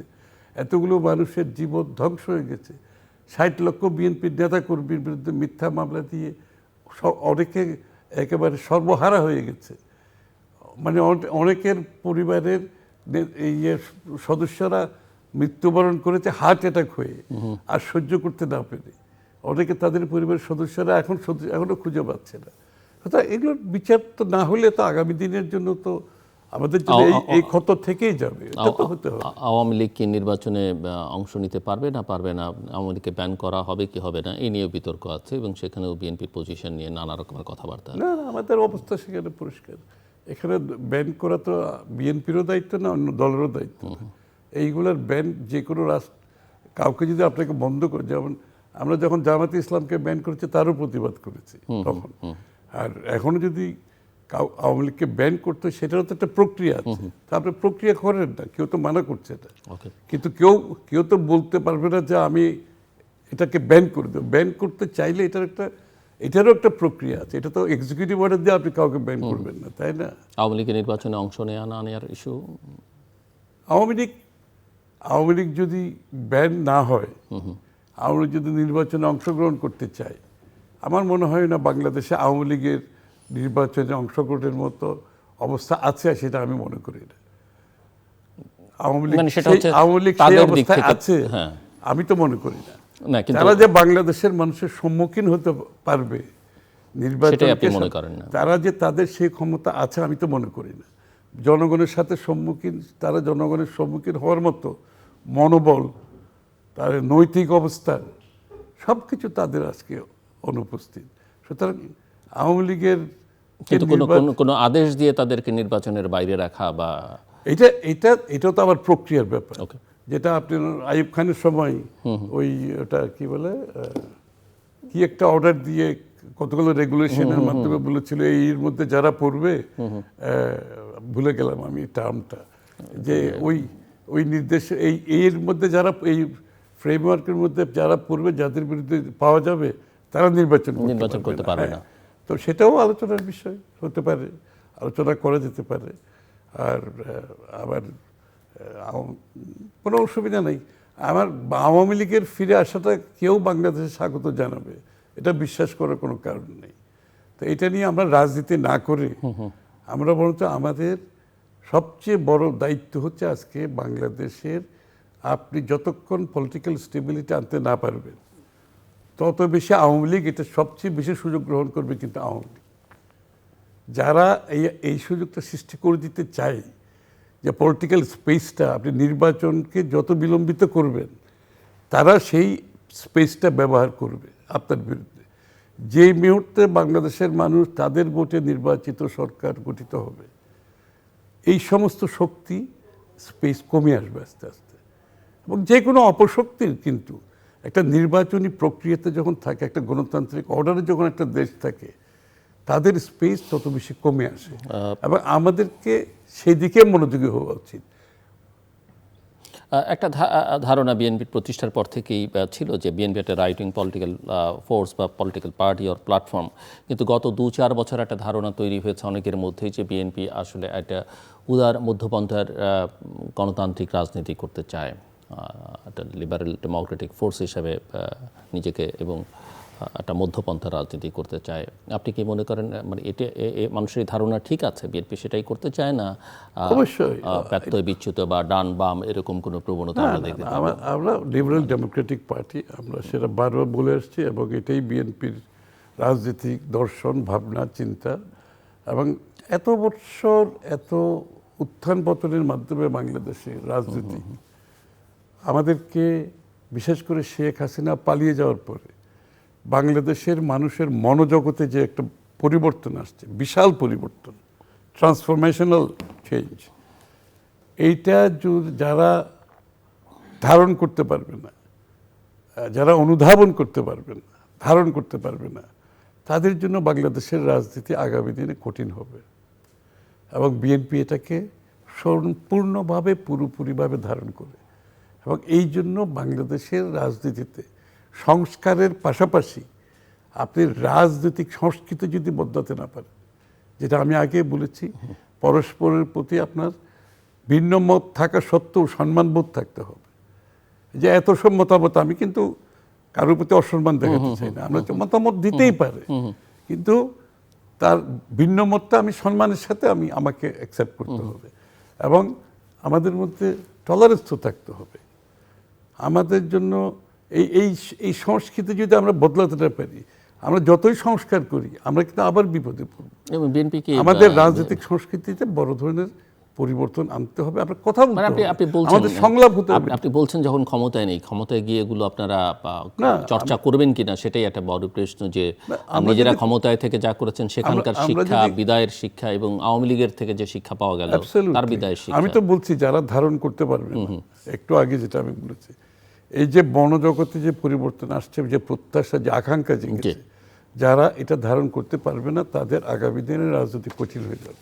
এতগুলো মানুষের জীবন ধ্বংস হয়ে গেছে। 60 লক্ষ বিএনপির নেতাকর্মীর বিরুদ্ধে মিথ্যা মামলা দিয়ে অনেকে একেবারে সর্বহারা হয়ে গেছে। মানে অনেকের পরিবারের সদস্যরা মৃত্যুবরণ করেছে হার্ট অ্যাটাক হয়ে, আর সহ্য করতে না পেরে। অনেকে তাদের পরিবারের সদস্যরা এখনো খুঁজে পাচ্ছে না। অর্থাৎ এগুলোর বিচার তো না হলে তো আগামী দিনের জন্য তো আমাদের জন্য এই ক্ষত থেকেই যাবে, এটা তো হতে হবে। আওয়ামী লীগ কি নির্বাচনে অংশ নিতে পারবে না পারবে না, আওয়ামী লীগকে ব্যান করা হবে কি হবে না, এই নিয়েও বিতর্ক আছে এবং সেখানেও বিএনপির পজিশন নিয়ে নানা রকমের কথাবার্তা। না, আমাদের অবস্থা সেখানে পরিষ্কার। এখানে ব্যান করা তো বিএনপিরও দায়িত্ব না, অন্য দলেরও দায়িত্ব না। এইগুলোর ব্যান যে কোনো রাষ্ট্র, কাউকে যদি আপনাকে বন্ধ করে, যেমন আমরা যখন জামাতে ইসলামকে ব্যান করেছি তারও প্রতিবাদ করেছি তখন। আর এখনো যদি আওয়ামী লীগকে ব্যান করতে হয়, সেটারও তো একটা প্রক্রিয়া আছে। তারপরে প্রক্রিয়া করেন না, কেউ তো মানা করছে এটা, কিন্তু কেউ তো বলতে পারবে না যে আমি এটাকে ব্যান করে দেবো। ব্যান করতে চাইলে এটারও একটা প্রক্রিয়া আছে। এটা তো এক্সিকিউটিভ অর্ডার দিয়ে আপনি কাউকে ব্যান করবেন না, তাই না? আওয়ামী লীগের নির্বাচনে অংশ নেওয়া না নেওয়ার ইস্যু, আওয়ামী লীগ যদি ব্যান না হয়, আওয়ামী লীগ যদি নির্বাচনে অংশগ্রহণ করতে চায়, আমার মনে হয় না বাংলাদেশে আওয়ামী লীগের নির্বাচনে অংশগ্রহণের মতো অবস্থা আছে, সেটা আমি মনে করি না। আওয়ামী লীগ সেই অবস্থায় আছে, আমি তো মনে করি না। তারা যে বাংলাদেশের মানুষের সম্মুখীন হতে পারবে নির্বাচনে, তারা যে তাদের সেই ক্ষমতা আছে, আমি তো মনে করি না। জনগণের সাথে তারা জনগণের সম্মুখীন হওয়ার মতো মনোবল, তার নৈতিক অবস্থান, সব কিছু তাদের আজকে অনুপস্থিত। সুতরাং আওয়ামী লীগের কোনো আদেশ দিয়ে তাদেরকে নির্বাচনের বাইরে রাখা বা এটাও তো আবার প্রক্রিয়ার ব্যাপার। যেটা আপনি আইয়ুব খানের সময় ওটা কি বলে, কি একটা অর্ডার দিয়ে কতগুলো রেগুলেশনের মাধ্যমে বলেছিল এর মধ্যে যারা পড়বে, ভুলে গেলাম আমি টার্মটা, যে ওই নির্দেশ এর মধ্যে যারা, এই ফ্রেমওয়ার্কের মধ্যে যারা পড়বে, যাদের বিরুদ্ধে পাওয়া যাবে, তারা নির্বাচন করতে পারবে না। তো সেটাও আলোচনার বিষয় হতে পারে, আলোচনা করা যেতে পারে। আর আবার কোনো অসুবিধা নেই। আওয়ামী লীগের ফিরে আসাটা কেউ বাংলাদেশে স্বাগত জানাবে, এটা বিশ্বাস করার কোনো কারণ নেই। তো এটা নিয়ে আমরা রাজনীতি না করে, আমরা বরঞ্চ আমাদের সবচেয়ে বড় দায়িত্ব হচ্ছে আজকে বাংলাদেশের, আপনি যতক্ষণ পলিটিক্যাল স্টেবিলিটি আনতে না পারবেন, তত বেশি আওয়ামী লীগ এটা সবচেয়ে বেশি সুযোগ গ্রহণ করবে। কিন্তু আওয়ামী লীগ যারা এই সুযোগটা সৃষ্টি করে দিতে চায়, যে পলিটিক্যাল স্পেসটা আপনি নির্বাচনকে যত বিলম্বিত করবেন, তারা সেই স্পেসটা ব্যবহার করবে আপনার বিরুদ্ধে। যেই মুহূর্তে বাংলাদেশের মানুষ তাদের ভোটে নির্বাচিত সরকার গঠিত হবে, এই সমস্ত শক্তি স্পেস কমে আসবে আস্তে আস্তে। এবং যে কোনো অপশক্তির কিন্তু একটা নির্বাচনী প্রক্রিয়াতে যখন থাকে, একটা গণতান্ত্রিক অর্ডারে যখন একটা দেশ থাকে, তাদের স্পেস তত বেশি কমে আসে। এবং আমাদেরকে সেদিকে মনোযোগী হওয়া উচিত। একটা ধারণা বিএনপির প্রতিষ্ঠার পর থেকেই ছিল যে বিএনপি একটা রাইট উইং পলিটিক্যাল ফোর্স বা পলিটিক্যাল পার্টি অর প্ল্যাটফর্ম, কিন্তু গত 2-4 বছর একটা ধারণা তৈরি হয়েছে অনেকের মধ্যেই যে বিএনপি আসলে একটা উদার মধ্যপন্থার গণতান্ত্রিক রাজনীতি করতে চায়, একটা লিবারেল ডেমোক্রেটিক ফোর্স হিসেবে নিজেকে এবং একটা মধ্যপন্থা রাজনীতি করতে চায়। আপনি কি মনে করেন মানে এটা মানুষের ধারণা ঠিক আছে, বিএনপি সেটাই করতে চায় না? অবশ্যই ব্যত্যয় বিচ্যুত বা ডান বাম এরকম কোনো প্রবণতা আমরা দেখতে পাই? আমরা লিবারেল ডেমোক্রেটিক পার্টি, আমরা সেটা বারবার বলে আসছি, এবং এটাই বিএনপির রাজনৈতিক দর্শন, ভাবনা, চিন্তা। এবং এত বৎসর এত উত্থান পতনের মাধ্যমে বাংলাদেশের রাজনীতি আমাদেরকে, বিশেষ করে শেখ হাসিনা পালিয়ে যাওয়ার পরে বাংলাদেশের মানুষের মনোজগতে যে একটা পরিবর্তন আসছে, বিশাল পরিবর্তন, ট্রান্সফরমেশনাল চেঞ্জ, এইটা যারা ধারণ করতে পারবে না, যারা অনুধাবন করতে পারবে না, ধারণ করতে পারবে না, তাদের জন্য বাংলাদেশের রাজনীতি আগামী দিনে কঠিন হবে। এবং বিএনপি এটাকে সম্পূর্ণভাবে পুরোপুরিভাবে ধারণ করে। এবং এই জন্য বাংলাদেশের রাজনীতিতে সংস্কারের পাশাপাশি আপনি রাজনৈতিক সংস্কৃতি যদি বদলাতে না পারেন, যেটা আমি আগে বলেছি, পরস্পরের প্রতি আপনার ভিন্ন মত থাকা সত্ত্বেও সম্মানবোধ থাকতে হবে। যে এত সব মতামত, আমি কিন্তু কারোর প্রতি অসম্মান দেখাতে চাই না, আমরা মতামত দিতেই পারে, কিন্তু তার ভিন্ন মতটা আমি সম্মানের সাথে আমাকে অ্যাকসেপ্ট করতে হবে। এবং আমাদের মধ্যে টলারেন্স তো থাকতে হবে। আমাদের জন্য এই সংস্কৃতি যদি আমরা বদলাতে না পারি, আমরা যতই সংস্কার করি, আমরা কিন্তু আবার বিপদে পড়ব। বিএনপি কি আমাদের রাজনৈতিক সংস্কৃতিতে বড় ধরনের পরিবর্তন আনতে হবে, আমরা কথা বলতে মানে হবে, আপনি বলছেন আমাদের সংলাপ হতে হবে। আপনি বলছেন যখন ক্ষমতায় নেই, ক্ষমতায় গিয়ে এগুলো আপনারা না, চর্চা করবেন কিনা সেটাই একটা বড় প্রশ্ন, যে নিজেরা ক্ষমতায় থেকে যা করেছেন সেখানকার শিক্ষা, বিদায়ের শিক্ষা এবং আওয়ামী লীগের থেকে যে শিক্ষা পাওয়া গেল তার বিদায়ের শিক্ষা। আমি তো বলছি যারা ধারণ করতে পারবে না, একটু আগে যেটা আমি বলেছি, এই যে বনজগতে যে পরিবর্তন আসছে, যে প্রত্যাশা, যে আকাঙ্ক্ষা জেগেছে, যারা এটা ধারণ করতে পারবে না তাদের আগামী দিনের রাজনীতি কঠিন হয়ে যাবে।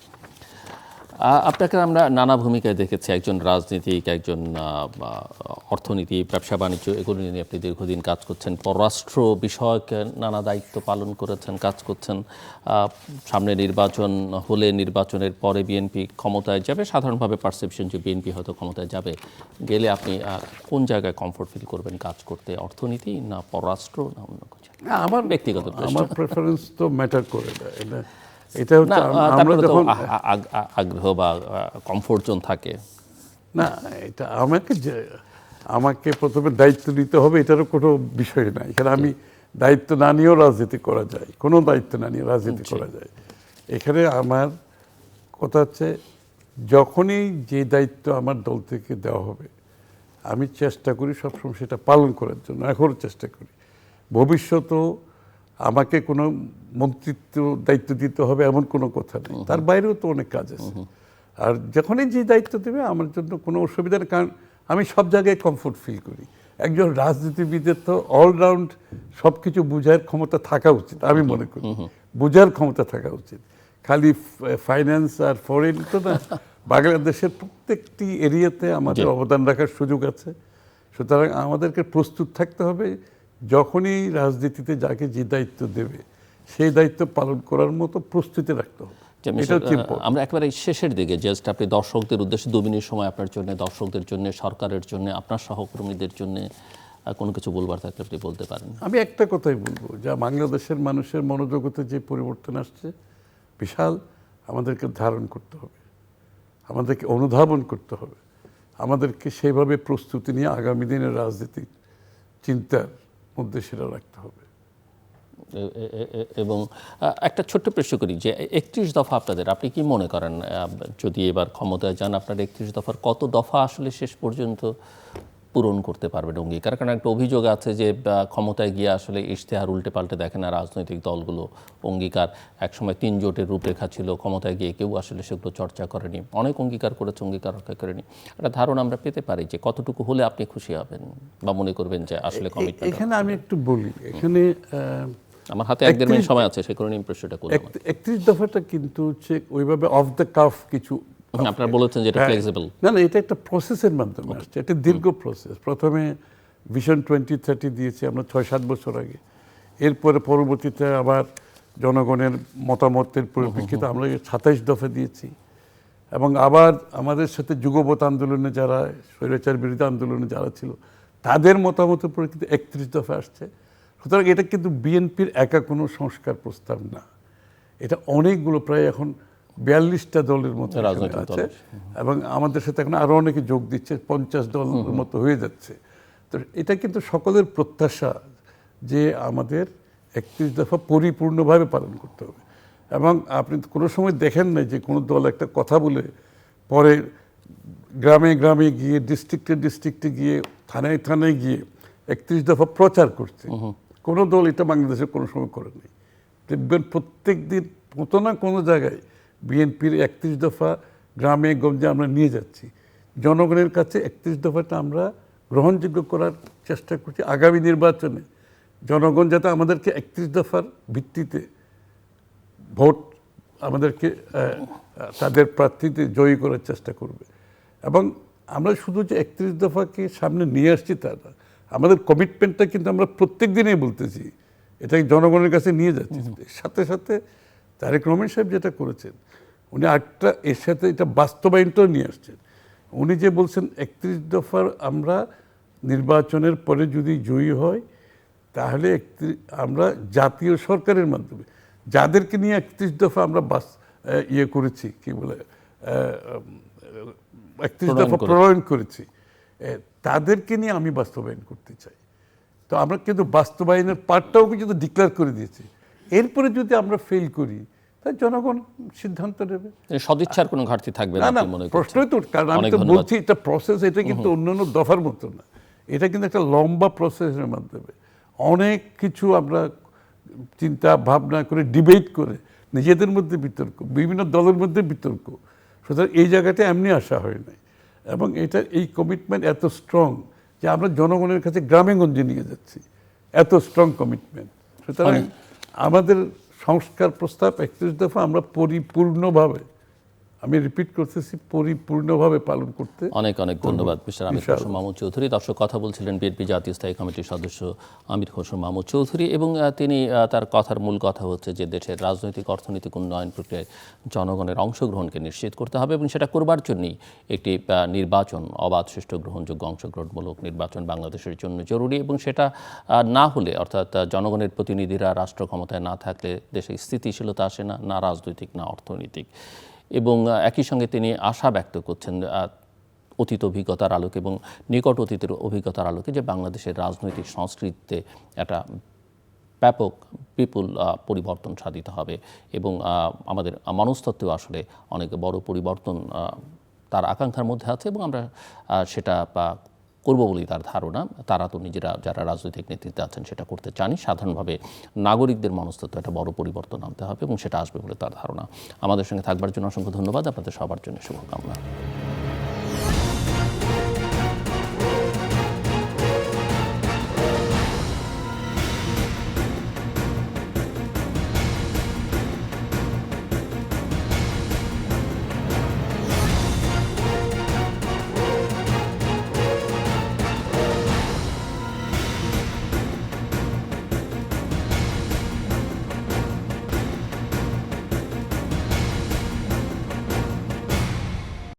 আপনাকে আমরা নানা ভূমিকায় দেখেছি, একজন রাজনীতিক, একজন অর্থনীতি, ব্যবসা বাণিজ্য, এগুলো নিয়ে আপনি দীর্ঘদিন কাজ করছেন, পররাষ্ট্র বিষয়ক নানা দায়িত্ব পালন করেছেন, কাজ করছেন। সামনে নির্বাচন হলে, নির্বাচনের পরে বিএনপি ক্ষমতায় যাবে, সাধারণভাবে পারসেপশন যে বিএনপি হয়তো ক্ষমতায় যাবে, গেলে আপনি কোন জায়গায় কমফোর্ট ফিল করবেন কাজ করতে, অর্থনীতি না পররাষ্ট্র না অন্য কিছু? আমার ব্যক্তিগত আমার প্রেফারেন্স তো ম্যাটার করে না, এটা হচ্ছে আমরা যখন আগ্রহ বা কমফোর্ট জোন থাকে না, এটা আমাকে প্রথমে দায়িত্ব নিতে হবে, এটারও কোনো বিষয় না। এখানে আমি দায়িত্ব না নিয়েও রাজনীতি করা যায়, কোনো দায়িত্ব না নিয়ে রাজনীতি করা যায়। এখানে আমার কথা হচ্ছে, যখনই যে দায়িত্ব আমার দল থেকে দেওয়া হবে, আমি চেষ্টা করি সবসময় সেটা পালন করার জন্য, এখনও চেষ্টা করি। ভবিষ্যতেও আমাকে কোনো মন্ত্রিত্ব দায়িত্ব দিতে হবে এমন কোনো কথা নেই, তার বাইরেও তো অনেক কাজ আছে। আর যখনই যে দায়িত্ব দেবে আমার জন্য কোনো অসুবিধা নেই, কারণ আমি সব জায়গায় কমফোর্ট ফিল করি। একজন রাজনীতিবিদের তো অলরাউন্ড সব কিছু বোঝার ক্ষমতা থাকা উচিত, আমি মনে করি বোঝার ক্ষমতা থাকা উচিত। খালি ফাইন্যান্স আর ফরেন তো না, বাংলাদেশের প্রত্যেকটি এরিয়াতে আমাদের অবদান রাখার সুযোগ আছে। সুতরাং আমাদেরকে প্রস্তুত থাকতে হবে, যখনই রাজনীতিতে যাকে যে দায়িত্ব দেবে সেই দায়িত্ব পালন করার মতো প্রস্তুতি রাখতে হবে। আমরা একেবারে শেষের দিকে জাস্ট আপনি দর্শকদের উদ্দেশ্যে 2 মিনিট সময় আপনার জন্য, দর্শকদের জন্য, সরকারের জন্য, আপনার সহকর্মীদের জন্য কোনো কিছু বলবার থাকলে আপনি বলতে পারেন। আমি একটা কথাই বলবো, যা বাংলাদেশের মানুষের মনোজগতে যে পরিবর্তন আসছে বিশাল, আমাদেরকে ধারণ করতে হবে, আমাদেরকে অনুধাবন করতে হবে, আমাদেরকে সেভাবে প্রস্তুতি নিয়ে আগামী দিনের রাজনীতিক চিন্তার মধ্যে সেটা রাখতে হবে। এবং একটা ছোট্ট প্রশ্ন করি, যে 31 দফা আপনাদের, আপনি কি মনে করেন যদি এবার ক্ষমতায় যান, আপনার 31 দফার কত দফা আসলে শেষ পর্যন্ত পূরণ করতে পারবেন অঙ্গীকার? কারণ একটা অভিযোগ আছে যে ক্ষমতায় গিয়ে আসলে ইশতেহার উল্টে পাল্টে দেখে না রাজনৈতিক দলগুলো, অঙ্গীকার একসময় 3 জোটের রূপরেখা ছিল, ক্ষমতায় গিয়ে কেউ আসলে সেগুলো চর্চা করেনি, অনেক অঙ্গীকার করেছে, অঙ্গীকার রক্ষা করেনি। একটা ধারণা আমরা পেতে পারি যে কতটুকু হলে আপনি খুশি হবেন বা মনে করবেন যে আসলে কমিটমেন্ট? এখানে আমি একটু বলি, এখানে আমার হাতে 1-1.5 মিনিট সময় আছে, সেই কারণে ইমপ্রেশনটা করলাম। 31 দফাটা কিন্তু হচ্ছে ওইভাবে অফ দ্য কাফ কিছু, আপনারা বলেছেন যে এটা ফ্লেক্সিবল। না, এটা একটা প্রসেসের মাধ্যমে আসছে, এটা দীর্ঘ প্রসেস। প্রথমে ভিশন 2030 দিয়েছি আমরা 6-7 বছর আগে, এরপরে পরবর্তীতে আবার জনগণের মতামতের পরিপ্রেক্ষিতে আমরা 27 দফা দিয়েছি, এবং আবার আমাদের সাথে যুগপৎ আন্দোলনে যারা, স্বৈরাচার বিরোধী আন্দোলনে যারা ছিল তাদের মতামতের পরিপ্রেক্ষিতে 31 দফা আসছে। সুতরাং এটা কিন্তু বিএনপির একা কোনো সংস্কার প্রস্তাব না, এটা অনেকগুলো, প্রায় এখন 42টা দলের মতো আছে, এবং আমাদের সাথে এখন আরো অনেকে যোগ দিচ্ছে, 50 দলের মতো হয়ে যাচ্ছে। তো এটা কিন্তু সকলের প্রত্যাশা যে আমাদের 31 দফা পরিপূর্ণভাবে পালন করতে হবে। এবং আপনি কোনো সময় দেখেন না যে কোনো দল একটা কথা বলে পরে গ্রামে গ্রামে গিয়ে, ডিস্ট্রিক্টে ডিস্ট্রিক্টে গিয়ে, থানায় থানায় গিয়ে 31 দফা প্রচার করছে। কোনো দল এটা বাংলাদেশে কোনো সময় করেনি। দেখবেন প্রত্যেক দিন কোনো না কোনো জায়গায় বিএনপির 31 দফা গ্রামে গঞ্জে আমরা নিয়ে যাচ্ছি। জনগণের কাছে 31 দফাটা আমরা গ্রহণযোগ্য করার চেষ্টা করছি। আগামী নির্বাচনে জনগণ যাতে আমাদেরকে 31 দফার ভিত্তিতে ভোট, আমাদেরকে তাদের প্রার্থীতে জয়ী করার চেষ্টা করবে। এবং আমরা শুধু যে 31 দফাকে সামনে নিয়ে আসছি তা না, আমাদের কমিটমেন্টটা কিন্তু আমরা প্রত্যেক দিনেই বলতেছি, এটাকে জনগণের কাছে নিয়ে যাচ্ছি। সাথে সাথে তারেক রহমান সাহেব যেটা করেছেন, উনি আরেকটা এর সাথে এটা বাস্তবায়নটাও নিয়ে আসছেন। উনি যে বলছেন 31 দফার আমরা নির্বাচনের পরে যদি জয়ী হয় তাহলে আমরা জাতীয় সরকারের মাধ্যমে যাদেরকে নিয়ে 31 দফা আমরা করেছি, কি বলে 31 দফা প্রণয়ন করেছি, তাদেরকে নিয়ে আমি বাস্তবায়ন করতে চাই। তো আমরা কিন্তু বাস্তবায়নের পার্টটাও কিন্তু ডিক্লেয়ার করে দিয়েছি। এরপরে যদি আমরা ফেল করি তাই জনগণ সিদ্ধান্ত নেবে। সদিচ্ছার কোনো ঘাটতি থাকবে না না না, আপনি মনে করছেন? প্রশ্নই তো, কারণ আমি অনেক তো ধন্যবাদ। বলছি এটা প্রসেস, এটা কিন্তু অন্যান্য দফার মতো না, এটা কিন্তু একটা লম্বা প্রসেসের মাধ্যমে অনেক কিছু আমরা চিন্তা ভাবনা করে ডিবেট করে নিজেদের মধ্যে বিতর্ক, বিভিন্ন দলের মধ্যে বিতর্ক, সুতরাং এই জায়গাটা এমনি আসা হয় নাই। এবং এটা এই কমিটমেন্ট এত স্ট্রং যে আমরা জনগণের কাছে গ্রামে গঞ্জে নিয়ে যাচ্ছি, এত স্ট্রং কমিটমেন্ট। সুতরাং আমাদের সংস্কার প্রস্তাব 31 দফা আমরা পরিপূর্ণভাবে, আমি রিপিট করতেছি, পরিপূর্ণভাবে পালন করতে। অনেক অনেক ধন্যবাদ মিস্টার আমির ইনশাআল্লাহ। খসরু মাহমুদ চৌধুরী। দর্শক, কথা বলছিলেন বিএনপি জাতীয় স্থায়ী কমিটির সদস্য আমির খসরু মাহমুদ চৌধুরী, এবং তিনি তার কথার মূল কথা হচ্ছে যে দেশের রাজনৈতিক অর্থনৈতিক উন্নয়ন প্রক্রিয়ায় জনগণের অংশগ্রহণকে নিশ্চিত করতে হবে, এবং সেটা করবার জন্যই একটি নির্বাচন, অবাধ, সুষ্ঠু, গ্রহণযোগ্য, অংশগ্রহণমূলক নির্বাচন বাংলাদেশের জন্য জরুরি, এবং সেটা না হলে, অর্থাৎ জনগণের প্রতিনিধিরা রাষ্ট্র ক্ষমতায় না থাকলে দেশে স্থিতিশীলতা আসে না, না রাজনৈতিক না অর্থনৈতিক। এবং একই সঙ্গে তিনি আশা ব্যক্ত করছেন অতীত অভিজ্ঞতার আলোকে এবং নিকট অতীতের অভিজ্ঞতার আলোকে যে বাংলাদেশের রাজনৈতিক সংস্কৃতিতে একটা ব্যাপক বিপুল পরিবর্তন সাধিত হবে, এবং আমাদের মনস্তত্ত্বেও আসলে অনেক বড় পরিবর্তন তার আকাঙ্ক্ষার মধ্যে আছে, এবং আমরা সেটা করবো বলেই তার ধারণা। তারা তো নিজেরা, যারা রাজনৈতিক নেতৃত্বে আছেন, সেটা করতে চানই। সাধারণভাবে নাগরিকদের মনস্তত্ত্বে একটা বড় পরিবর্তন আনতে হবে, এবং সেটা আসবে বলে তার ধারণা। আমাদের সঙ্গে থাকবার জন্য অসংখ্য ধন্যবাদ। আপনাদের সবার জন্য শুভকামনা।